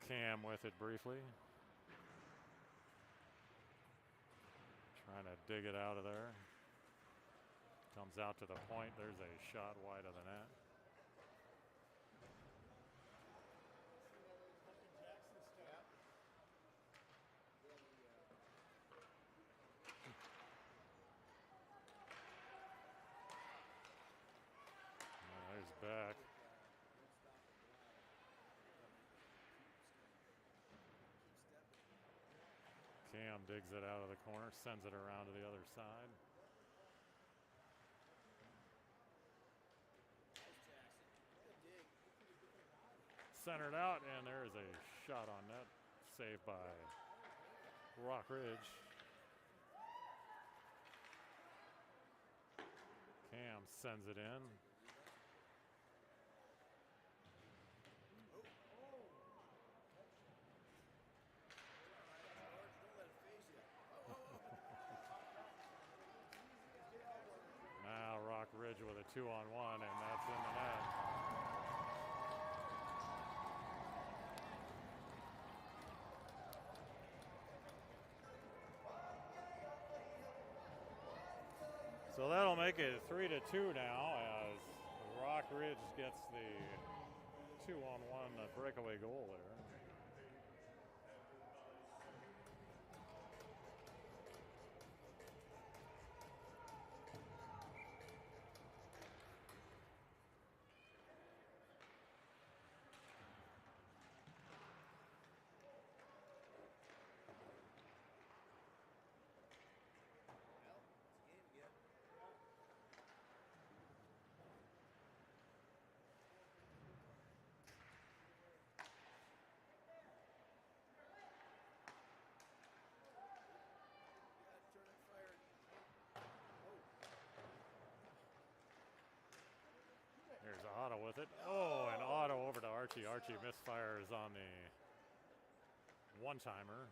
Cam with it briefly. Trying to dig it out of there. Comes out to the point. There's a shot wide of the net. Cam digs it out of the corner, sends it around to the other side. Centered out, and there is a shot on net, saved by Rock Ridge. Cam sends it in. Now Rock Ridge with a 2-on-1, and that's in the net. So that'll make it 3-2 now as Rock Ridge gets the 2-on-1 breakaway goal there. There's Otto with it. Oh, and Otto over to Archie. Archie misfires on the one-timer.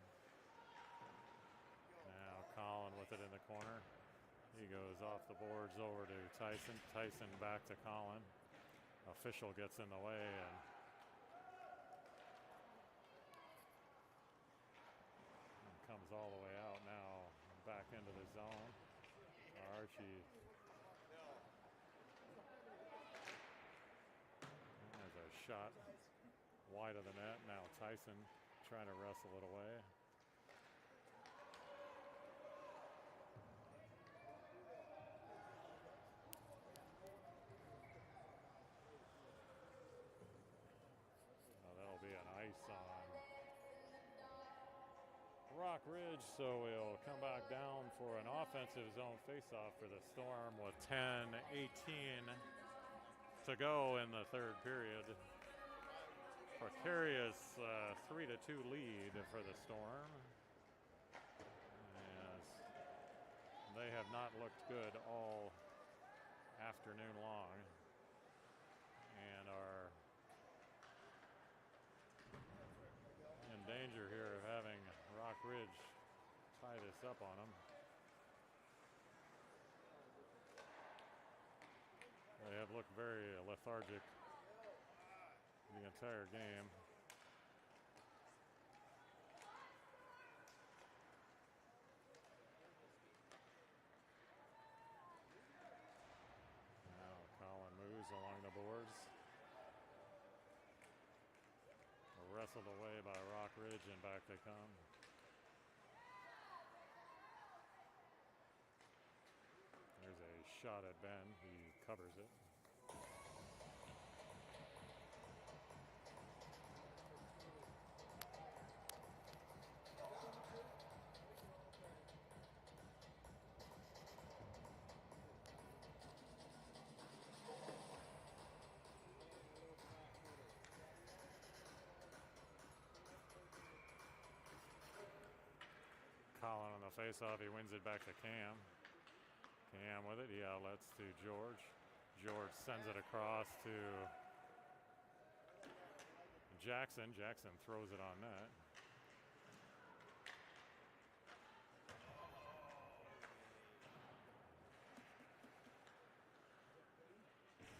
Now Colin with it in the corner. He goes off the boards over to Tyson. Tyson back to Colin. Official gets in the way and comes all the way out now back into the zone. Archie. There's a shot wide of the net. Now Tyson trying to wrestle it away. That'll be an ice on Rock Ridge, so we'll come back down for an offensive zone faceoff for the Storm with 10:18 to go in the third period. Precarious 3-2 lead for the Storm, as they have not looked good all afternoon long and are in danger here of having Rock Ridge tie this up on them. They have looked very lethargic the entire game. Now Colin moves along the boards. Wrestled away by Rock Ridge, and back they come. There's a shot at Ben. He covers it. Colin on the faceoff. He wins it back to Cam. Cam with it. He outlets to George. George sends it across to Jackson. Jackson throws it on net.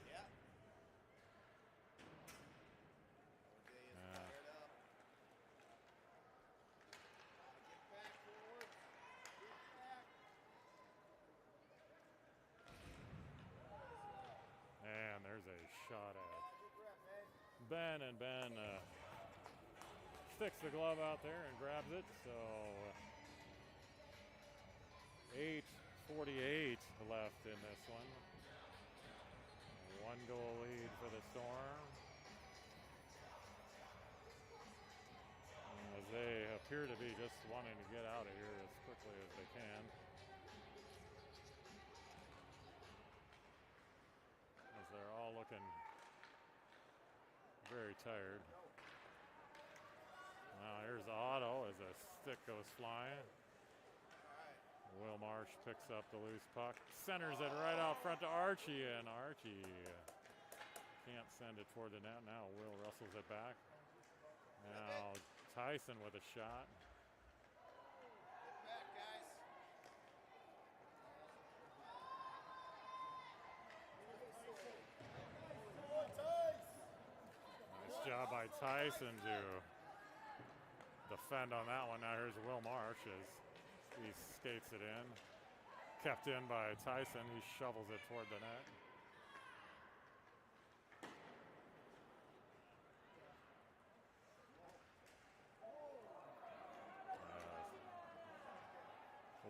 Yeah. And there's a shot at Ben, and Ben sticks the glove out there and grabs it. So 8:48 left in this one. 1-goal lead for the Storm, as they appear appear to be just wanting to get out of here as quickly as they can. As they're all looking very tired. Now here's Otto as a stick goes flying. Will Marsh picks up the loose puck, centers it right out front to Archie, and Archie can't send it toward the net. Now Will wrestles it back. Now Tyson with a shot. Get back, guys. Nice job by Tyson to defend on that one. Now here's Will Marsh as he skates it in. Kept in by Tyson. He shovels it toward the net.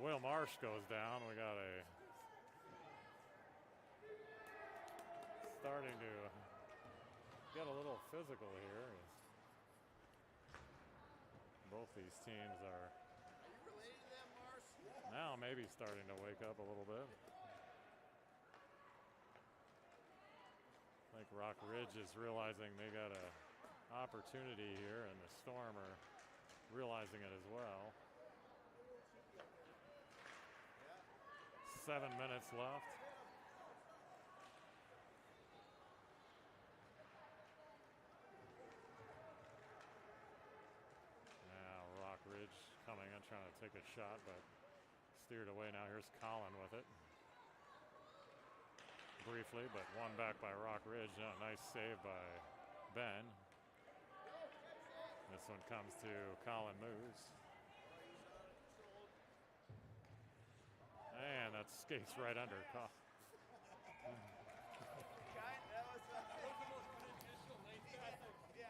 Will Marsh goes down. We got a starting to get a little physical here. Both these teams are you related to them, Marsh? now maybe starting to wake up a little bit. I think Rock Ridge is realizing they got an opportunity here, and the Storm are realizing it as well. 7 minutes left. Now Rock Ridge coming in, trying to take a shot, but steered away. Now here's Colin with it. Briefly, but one back by Rock Ridge. Nice save by Ben. This one comes to Colin Moose. And that skates right under. That was the most unofficial late. Yeah.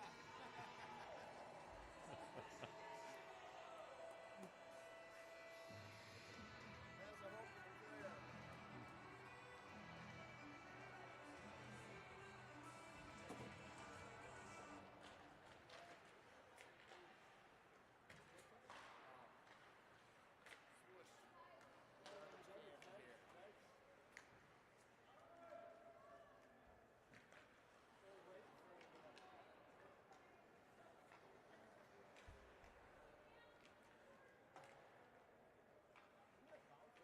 That's a hope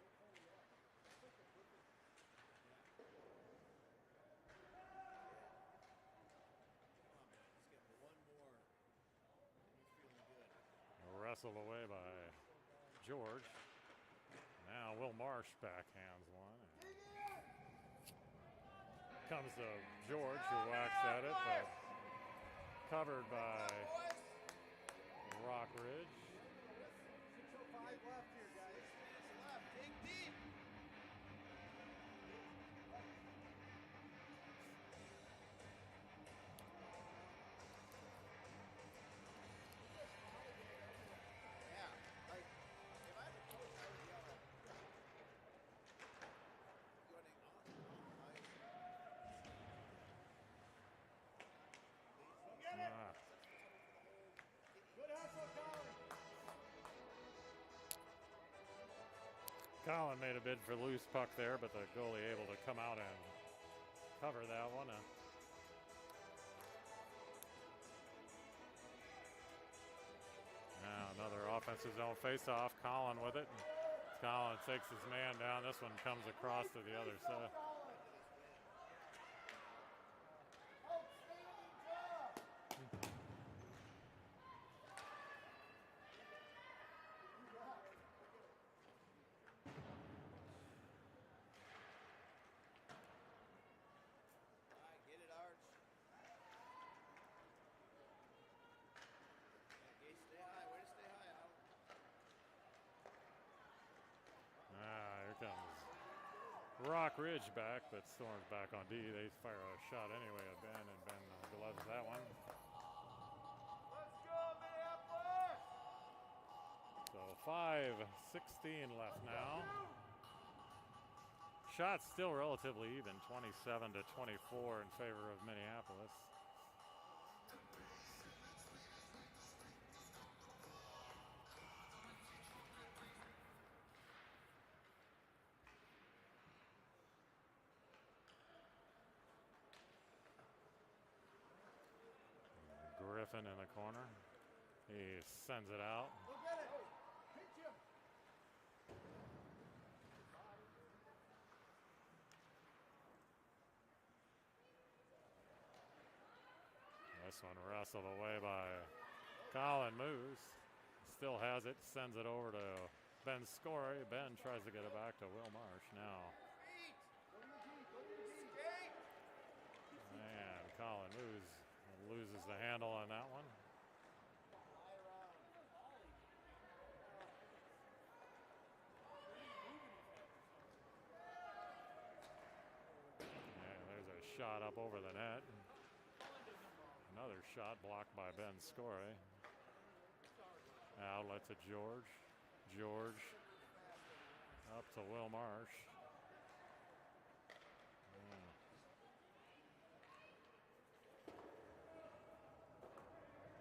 for the clear. Wrestled away by George. Now Will Marsh backhands one. Comes to George, who whacks at it, but covered by Rock Ridge. 6:05 left here, guys. 6 minutes left. Dig deep. Yeah, like if I had a coach, I would yell running on ice. Get it! Good hustle, Colin. Colin made a bid for loose puck there, but the goalie able to come out and cover that one. Now another offensive zone faceoff. Colin with it. Colin takes his man down. This one comes across to the other side. Get it, Arch. Okay, stay high. Way to stay high, Al. Here comes Rock Ridge back, but Storm's back on D. They fire a shot anyway at Ben, and Ben gloves that one. Let's go, Minneapolis! So 5:16 left now. Shots still relatively even, 27-24 in favor of Minneapolis. Griffin in the corner. He sends it out. Go get it. Pitch him. This one wrestled away by Colin Moose. Still has it, sends it over to Ben Scory. Ben tries to get it back to Will Marsh now. And Colin Moose loses the handle on that one. And there's a shot up over the net. Another shot blocked by Ben Scory. Outlet to George. George up to Will Marsh.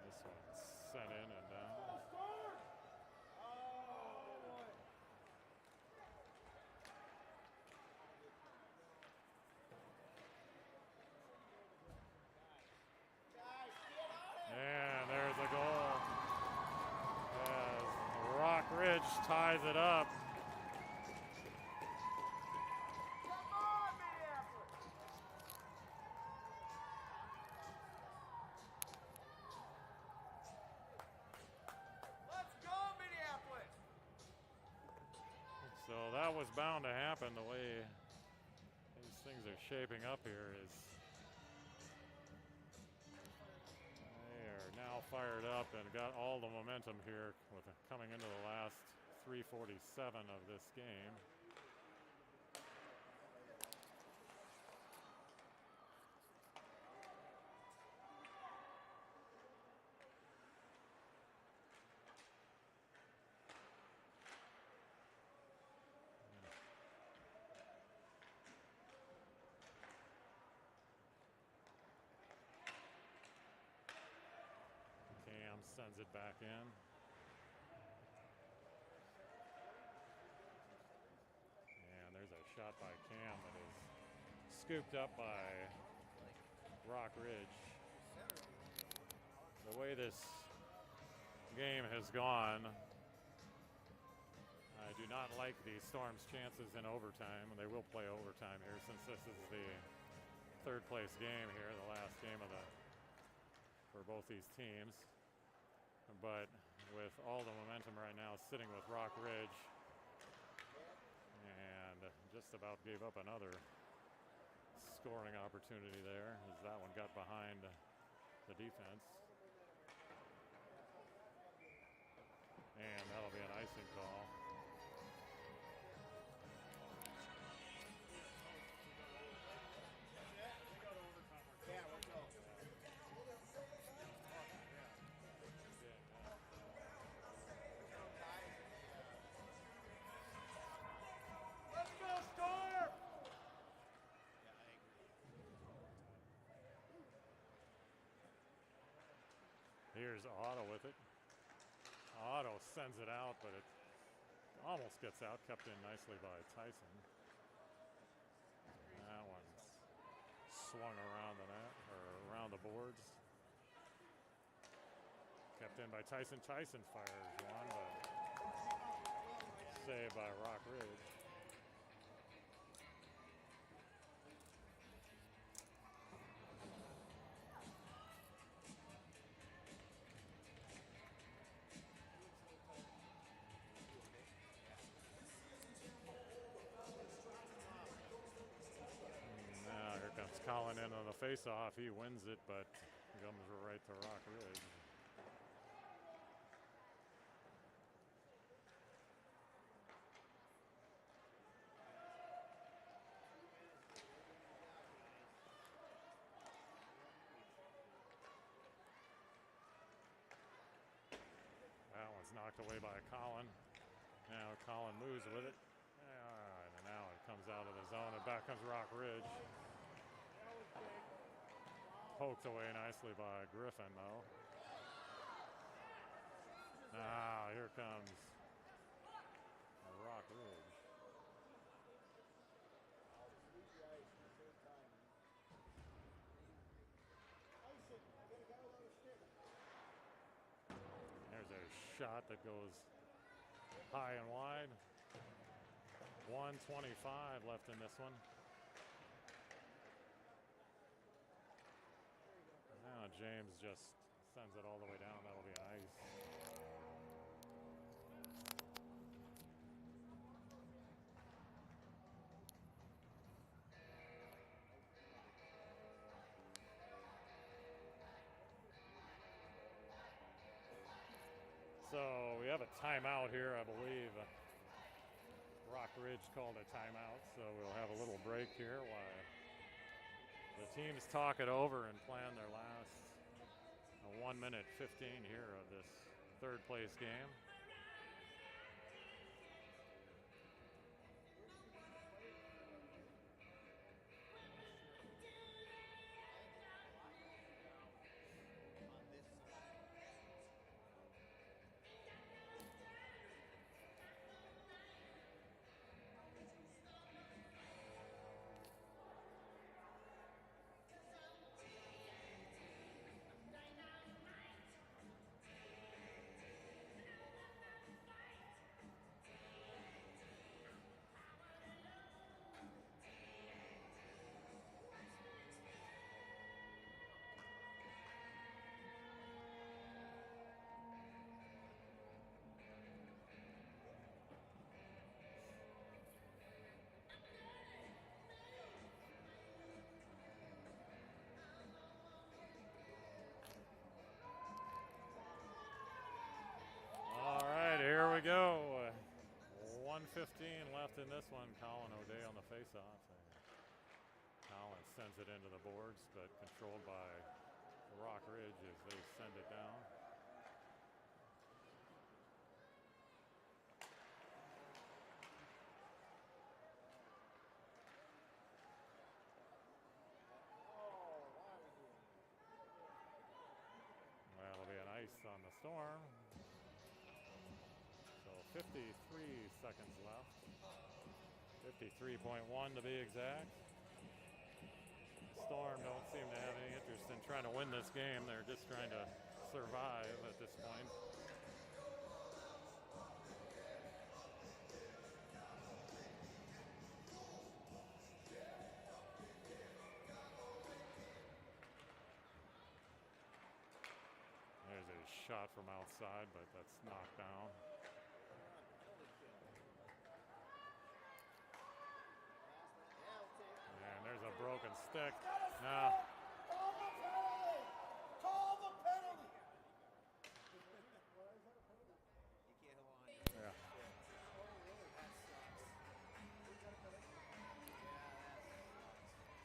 This one sent in and down. And there's a goal as Rock Ridge ties it up. Come on, Minneapolis. Let's go, Minneapolis. So that was bound to happen. The way these things are shaping up here is they are now fired up and got all the momentum here with coming into the last 3:47 of this game. Cam sends it back in. And there's a shot by Cam that is scooped up by Rock Ridge. The way this game has gone, I do not like the Storm's chances in overtime. They will play overtime here since this is the third place game here, the last game of the for both these teams. But with all the momentum right now sitting with Rock Ridge, and just about gave up another scoring opportunity there as that one got behind the defense. And that'll be an icing call. Yeah, let's go. Let's go, Storm. Yeah, I agree. Here's Otto with it. Otto sends it out, but it almost gets out, kept in nicely by Tyson. That one's swung around the net, or around the boards. Kept in by Tyson. Tyson fires one, but saved by Rock Ridge. Now here comes Colin in on the face-off. He wins it, but comes right to Rock Ridge. That one's knocked away by Colin. Now Colin moves with it. All right, and now it comes out of the zone, and back comes Rock Ridge. Poked away nicely by Griffin, though. Now here comes Rock Ridge. Tyson, get a guy without a stick. shot that goes high and wide. 1:25 left in this one. Now James just sends it all the way down. That'll be nice. So we have a timeout here, I believe. Rock Ridge called a timeout, so we'll have a little break here while the teams talk it over and plan their last 1 minute 15 here of this third place game. All right, here we go. 1:15 left in this one. Colin O'Day on the faceoff. Colin sends it into the boards, but controlled by Rock Ridge as they send it down. That'll be an ice on the Storm. So 53 seconds left. 53.1 to be exact. Storm don't seem to have any interest in trying to win this game. They're just trying to survive at this point. There's a shot from outside, but that's knocked down. And there's a broken stick. Now, Call the penalty! Call the penalty! You can't hold on. yeah.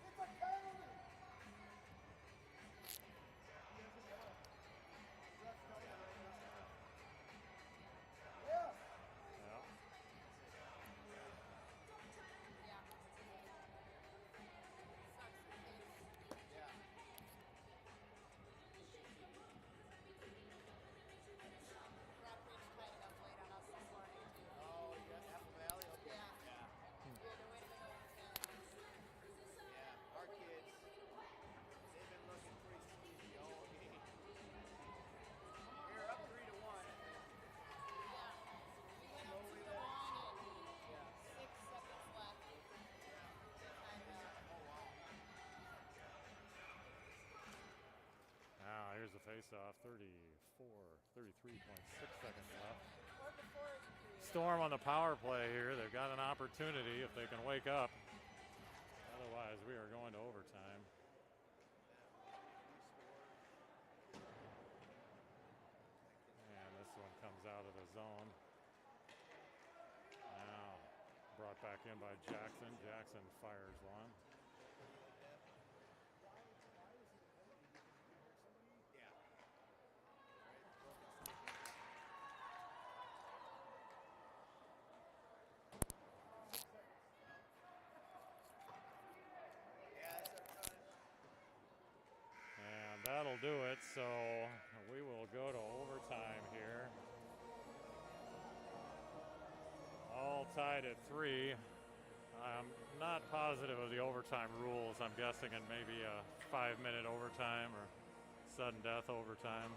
It's a penalty! Yeah. Yeah. Oh, you got Apple Valley? Okay. Yeah. Yeah. Our kids, they've been looking pretty sleepy all game. You're up 3-1. Slowly there. Yeah. 6 seconds left. Now here's the face-off. 33.6 seconds left. Storm on the power play here. They've got an opportunity if they can wake up. Otherwise, we are going to overtime. And this one comes out of the zone. Now brought back in by Jackson. Jackson fires one. Yeah. Yeah, that's our time. And that'll do it. So we will go to overtime here. All tied at 3. I'm not positive of the overtime rules. I'm guessing it may be a 5-minute overtime or sudden death overtime.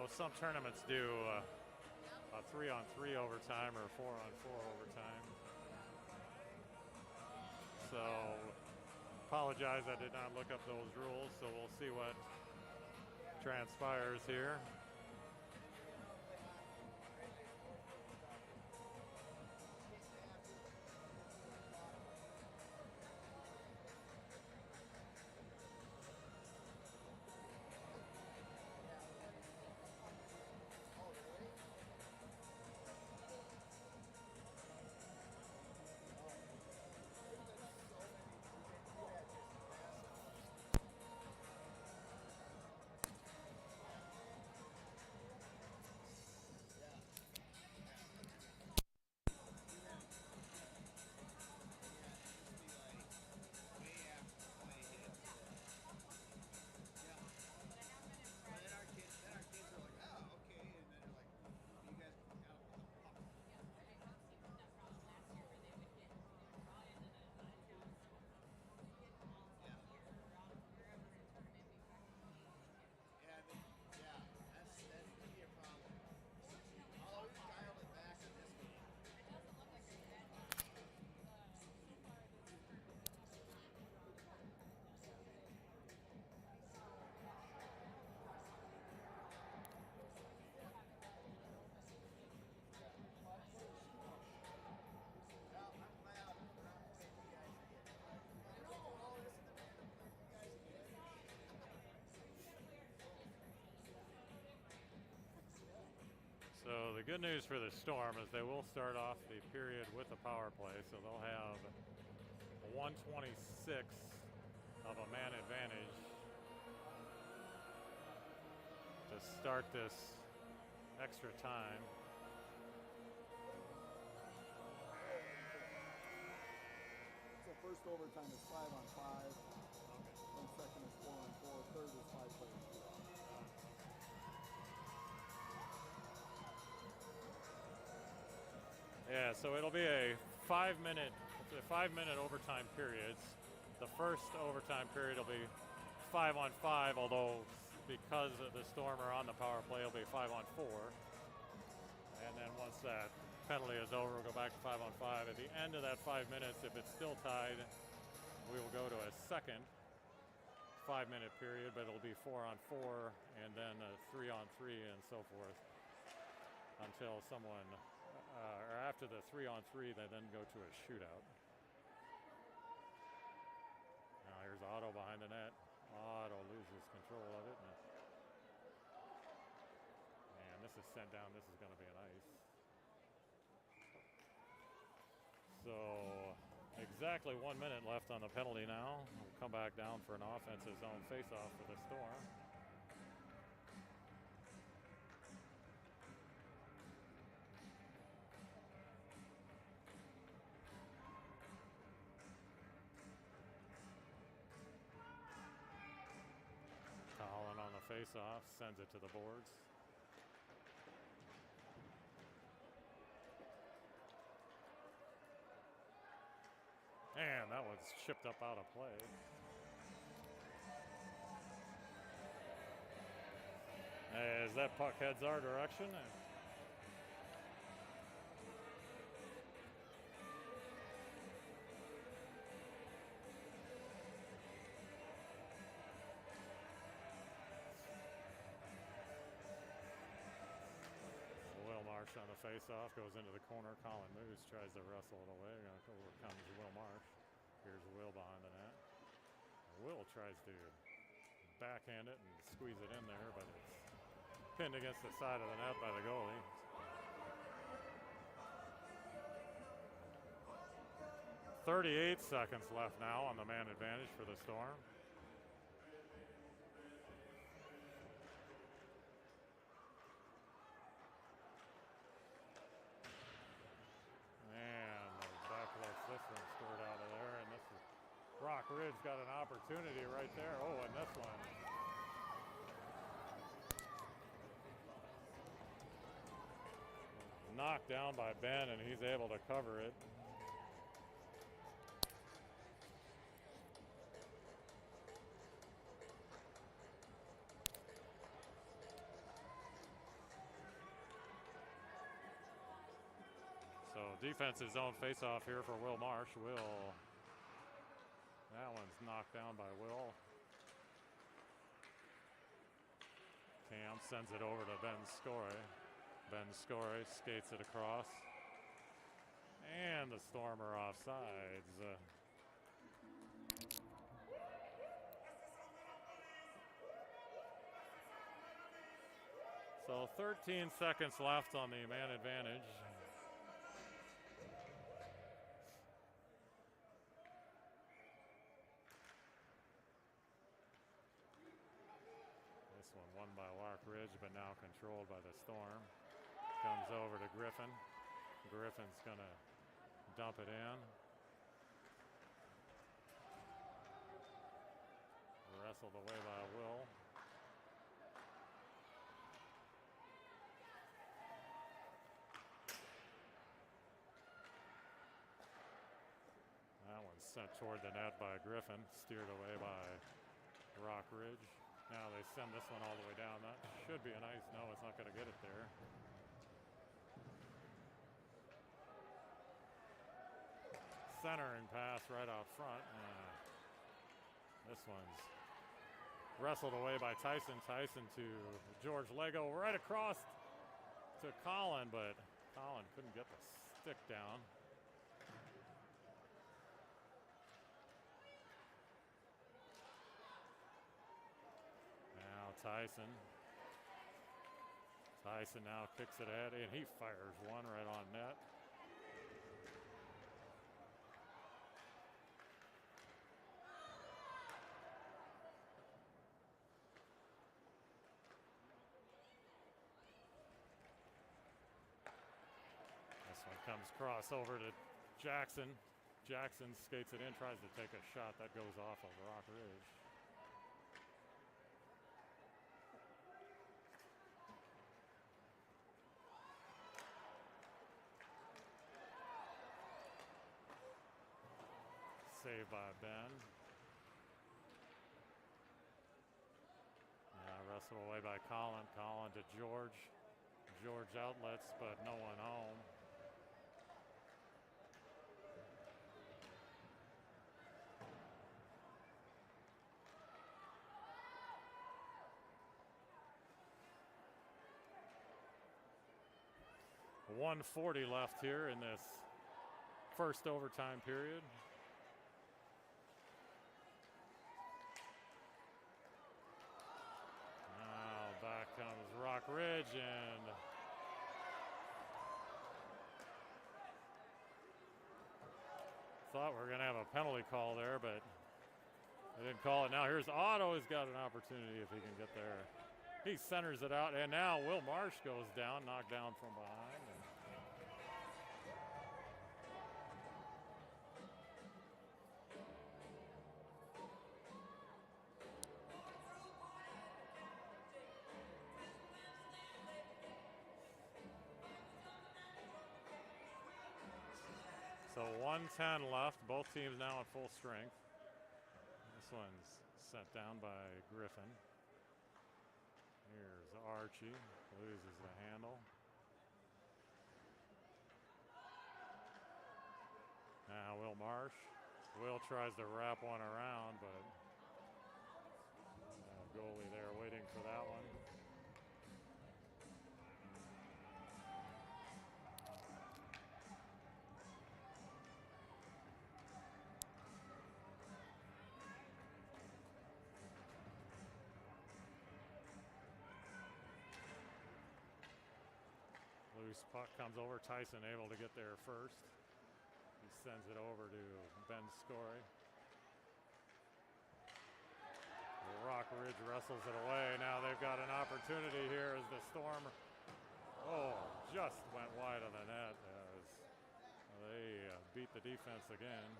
So some tournaments do a 3-on-3 overtime or a 4-on-4 overtime. So apologize, I did not look up those rules, so we'll see what transpires here. So the good news for the Storm is they will start off the period with a power play, so they'll have 126 of a man advantage to start this extra time. So first overtime is 5-on-5, then second is 4-on-4, third is 5-player. Yeah, so it'll be a 5-minute overtime periods. The first overtime period will be 5-on-5, although because the Storm are on the power play, it'll be 5-on-4. And then once that penalty is over, we'll go back to 5-on-5. At the end of that 5 minutes, if it's still tied, we will go to a second 5-minute period, but it'll be 4-on-4 and then a 3-on-3 and so forth until someone, or after the 3-on-3, they then go to a shootout. Now here's Otto behind the net. Otto loses control of it. And this is sent down. This is going to be an ice. So exactly 1 minute left on the penalty now. We'll come back down for an offensive zone faceoff for the Storm. Collin on the faceoff, sends it to the boards. And that one's chipped up out of play. As that puck heads our direction. Will Marsh on the faceoff goes into the corner. Colin Moose tries to wrestle it away. Over comes Will Marsh. Here's Will behind the net. Will tries to backhand it and squeeze it in there, but it's pinned against the side of the net by the goalie. .38 seconds left now on the man advantage for the Storm. And the back lets this one squirt out of there, and this is Rock Ridge got an opportunity right there. Oh, and this one. Knocked down by Ben, and he's able to cover it. defensive zone face-off here for Will Marsh. Will, that one's knocked down by Will. Cam sends it over to Ben Scory. Ben Scory skates it across. And the Stormer offsides. So 13 seconds left on the man advantage. This one won by Lark Ridge, but now controlled by the Storm. Comes over to Griffin. Griffin's gonna dump it in. Wrestled away by Will. That one's sent toward the net by Griffin, steered away by Rock Ridge. Now they send this one all the way down. That should be a nice, no, it's not going to get it there. Centering pass right out front. This one's wrestled away by Tyson. Tyson to George Lego right across to Colin, but Colin couldn't get the stick down. Now Tyson. Tyson now kicks it ahead, and he fires one right on net. This one comes cross over to Jackson. Jackson skates it in, tries to take a shot. That goes off of Rock Ridge. Saved by Ben. Wrestled away by Colin. Colin to George. George outlets, but no one home. .140 left here in this first overtime period. Now back comes Rock Ridge, and thought we were going to have a penalty call there, but they didn't call it. Now here's Otto. Has got an opportunity if he can get there. He centers it out, and now Will Marsh goes down, knocked down from behind. So 1:10 left. Both teams now at full strength. This one's sent down by Griffin. Here's Archie, loses the handle. Now Will Marsh. Will tries to wrap one around, but goalie there waiting for that one. Loose puck comes over. Tyson able to get there first. He sends it over to Ben Scory. Rock Ridge wrestles it away. Now they've got an opportunity here as the Storm, just went wide of the net as they beat the defense again.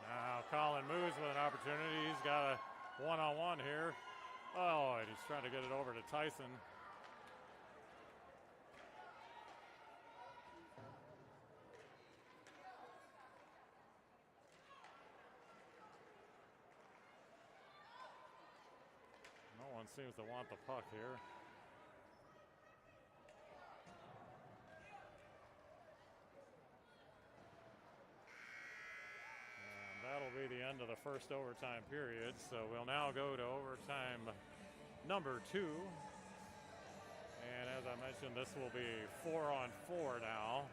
Now Colin moves with an opportunity. He's got a one-on-one here. Oh, and he's trying to get it over to Tyson. No one seems to want the puck here. will be the end of the first overtime period. So we'll now go to overtime number 2. And as I mentioned, this will be 4-on-4 now.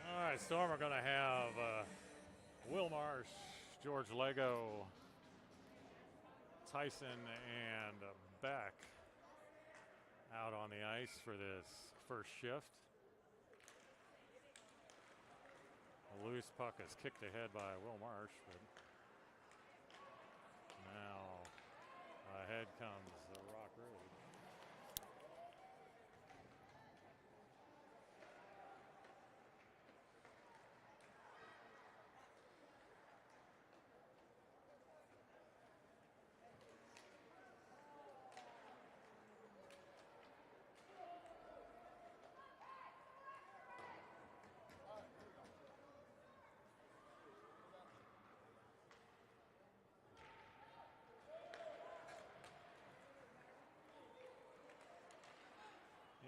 All right, Storm are going to have Will Marsh, George Lego, Tyson, and Beck out on the ice for this first shift. A loose puck is kicked ahead by Will Marsh, but now ahead comes the Rock Ridge.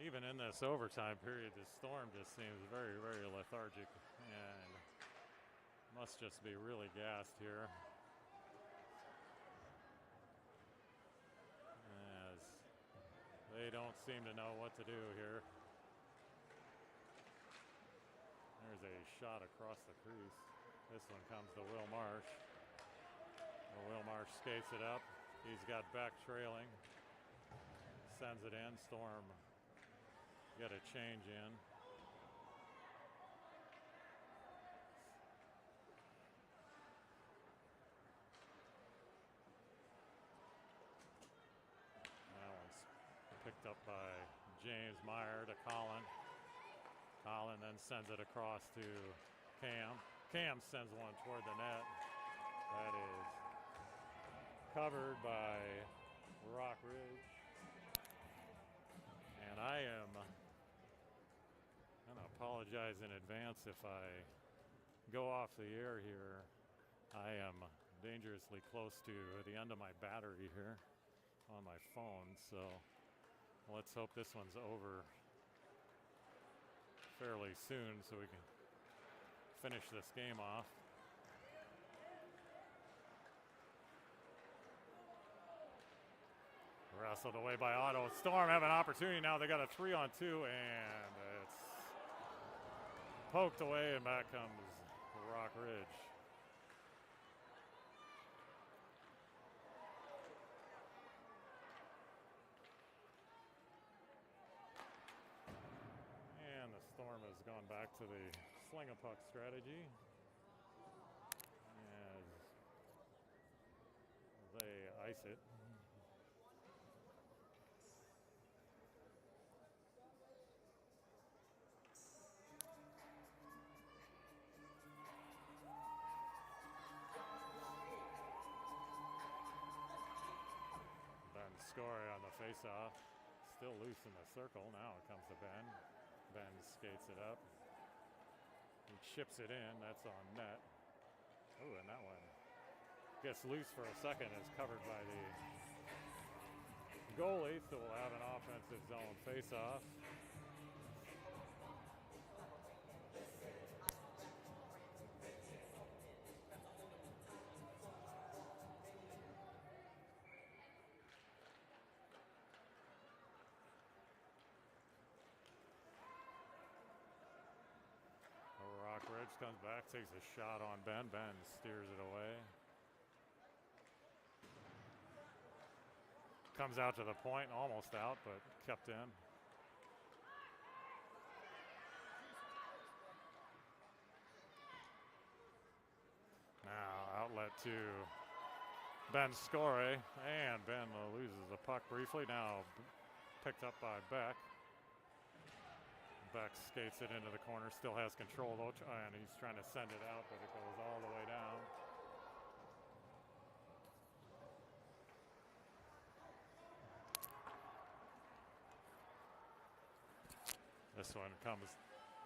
Even in this overtime period, the Storm just seems very, very lethargic and must just be really gassed here, as they don't seem to know what to do here. There's a shot across the crease. This one comes to Will Marsh. Will Marsh skates it up. He's got Beck trailing. Sends it in. Storm get a change in. That one's picked up by James Meyer to Colin. Colin then sends it across to Cam. Cam sends one toward the net. That is covered by Rock Ridge. And I am going to apologize in advance if I go off the air here. I am dangerously close to the end of my battery here on my phone, so let's hope this one's over fairly soon so we can finish this game off. Wrestled away by Otto. Storm have an opportunity now. They got a 3-on-2, and it's poked away, and back comes Rock Ridge. has gone back to the sling a puck strategy as they ice it. Ben Scory on the faceoff, still loose in the circle. Now it comes to Ben. Ben skates it up. He chips it in. That's on net. Oh, and that one gets loose for a second. Is covered by the goalie, so we'll have an offensive zone faceoff. Rockridge comes back, takes a shot on Ben. Ben steers it away. Comes out to the point, almost out, but kept in. Now outlet to Ben Scory, and Ben loses the puck briefly. Now picked up by Beck. Beck skates it into the corner, still has control though, and he's trying to send it out, but it goes all the way down. This one comes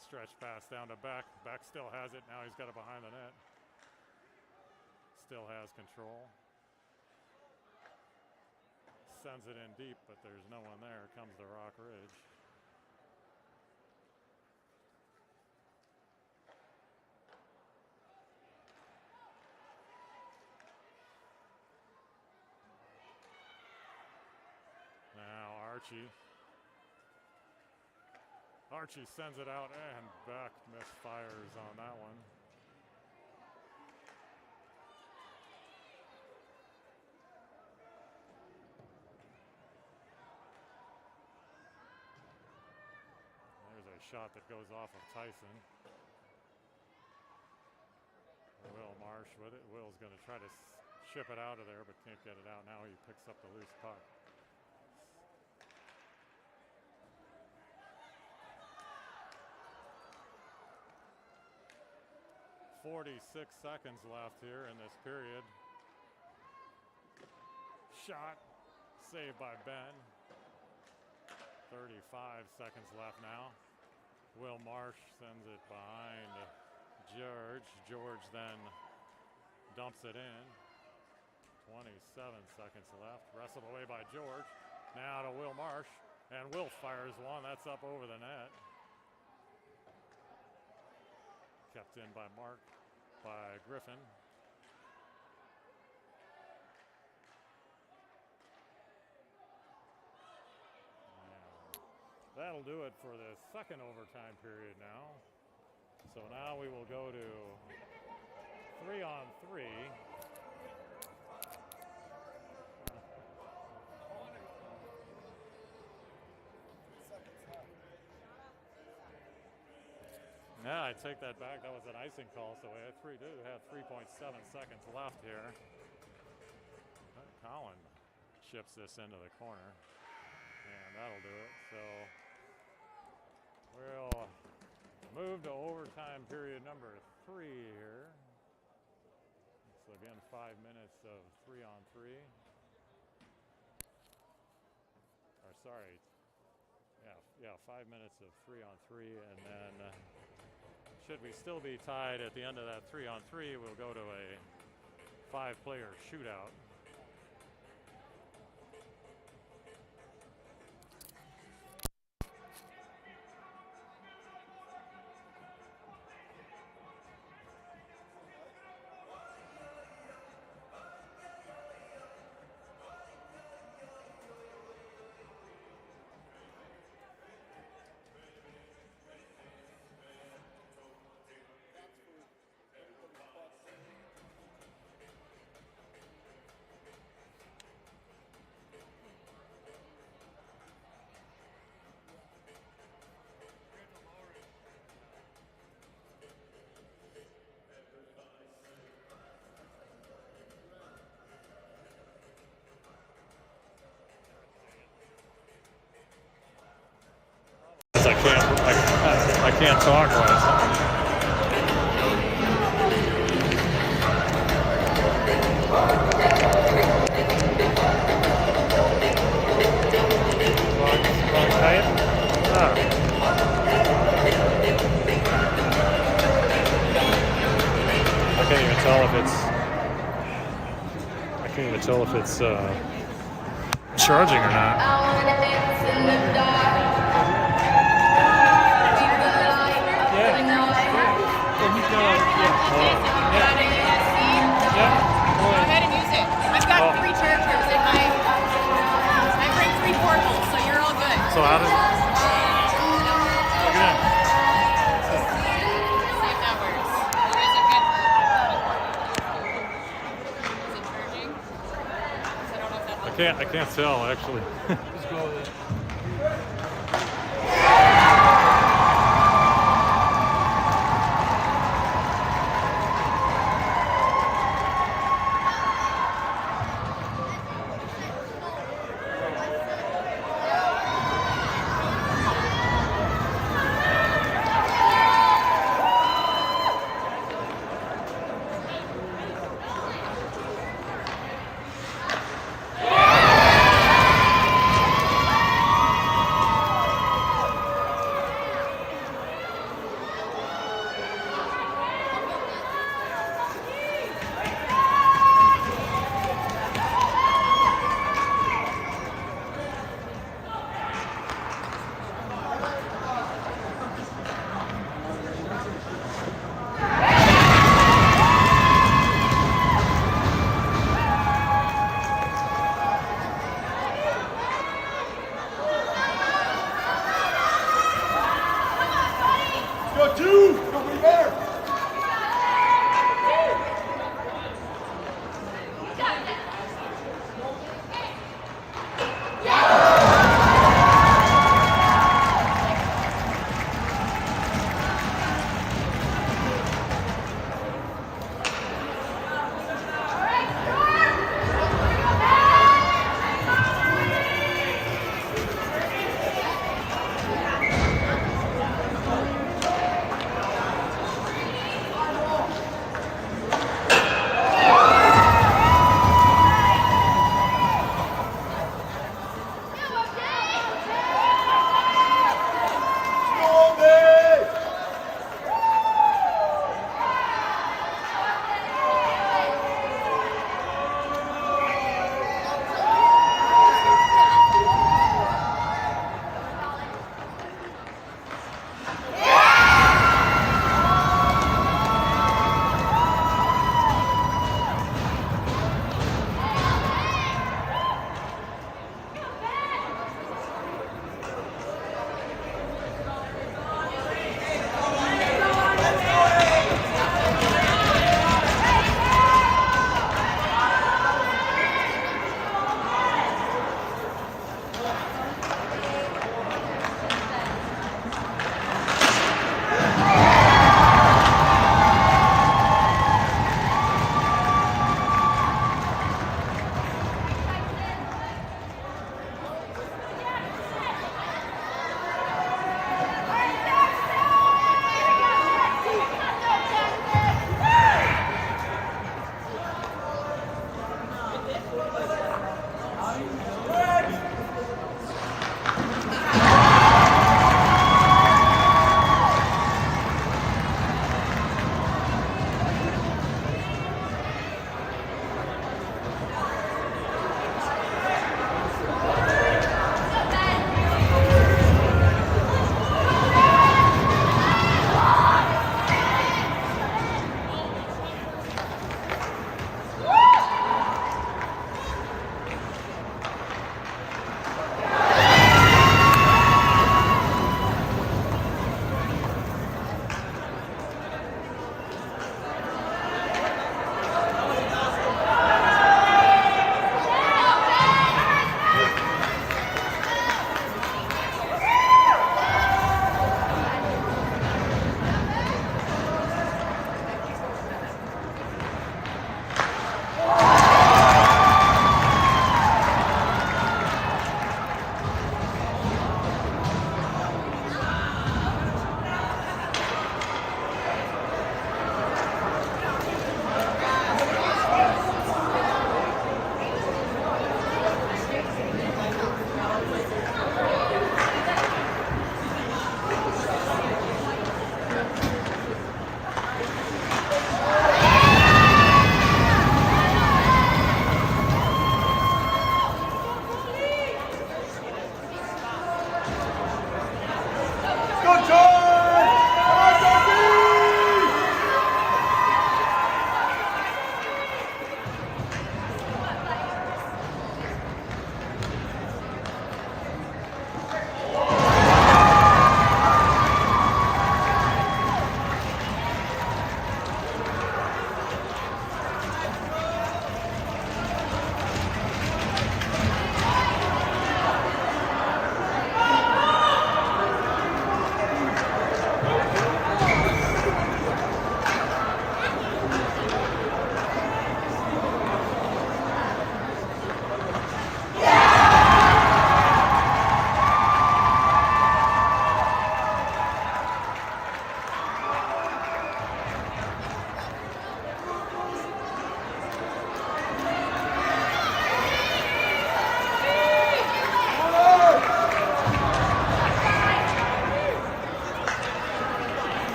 stretch pass down to Beck. Beck still has it, now he's got it behind the net. Still has control. Sends it in deep, but there's no one there. Comes to Rockridge. Now Archie sends it out, and Beck misfires on that one. There's a shot that goes off of Tyson. Will Marsh with it. Will's going to try to ship it out of there, but can't get it out. Now he picks up the loose puck. .46 seconds left here in this period. Shot saved by Ben. 35 seconds left now. Will Marsh sends it behind George. George then dumps it in. 27 seconds left. Wrestled away by George. Now to Will Marsh. And Will fires one. That's up over the net. Kept in by Griffin. And that'll do it for the second overtime period now. So now we will go to 3-on-3. Yeah, I take that back. That was an icing call, so we had 3.7 seconds left here. Colin chips this into the corner, and that'll do it. So we'll move to overtime period number 3 here. So again, 5 minutes of 3-on-3. Or sorry. Yeah, 5 minutes of 3-on-3, and then should we still be tied at the end of that 3-on-3, we'll go to a 5-player shootout. I can't talk last night. Wrong type? Ah. I can't even tell if it's. I can't even tell if it's charging or not. Go ahead and use it. I've got 3 chargers in my. I bring 3 portables, so you're all good. So how does? Plug it in. See if that works. Or is it good? Is it charging? 'Cause I don't know if that helps. I can't tell actually. Just go with it. Go 2!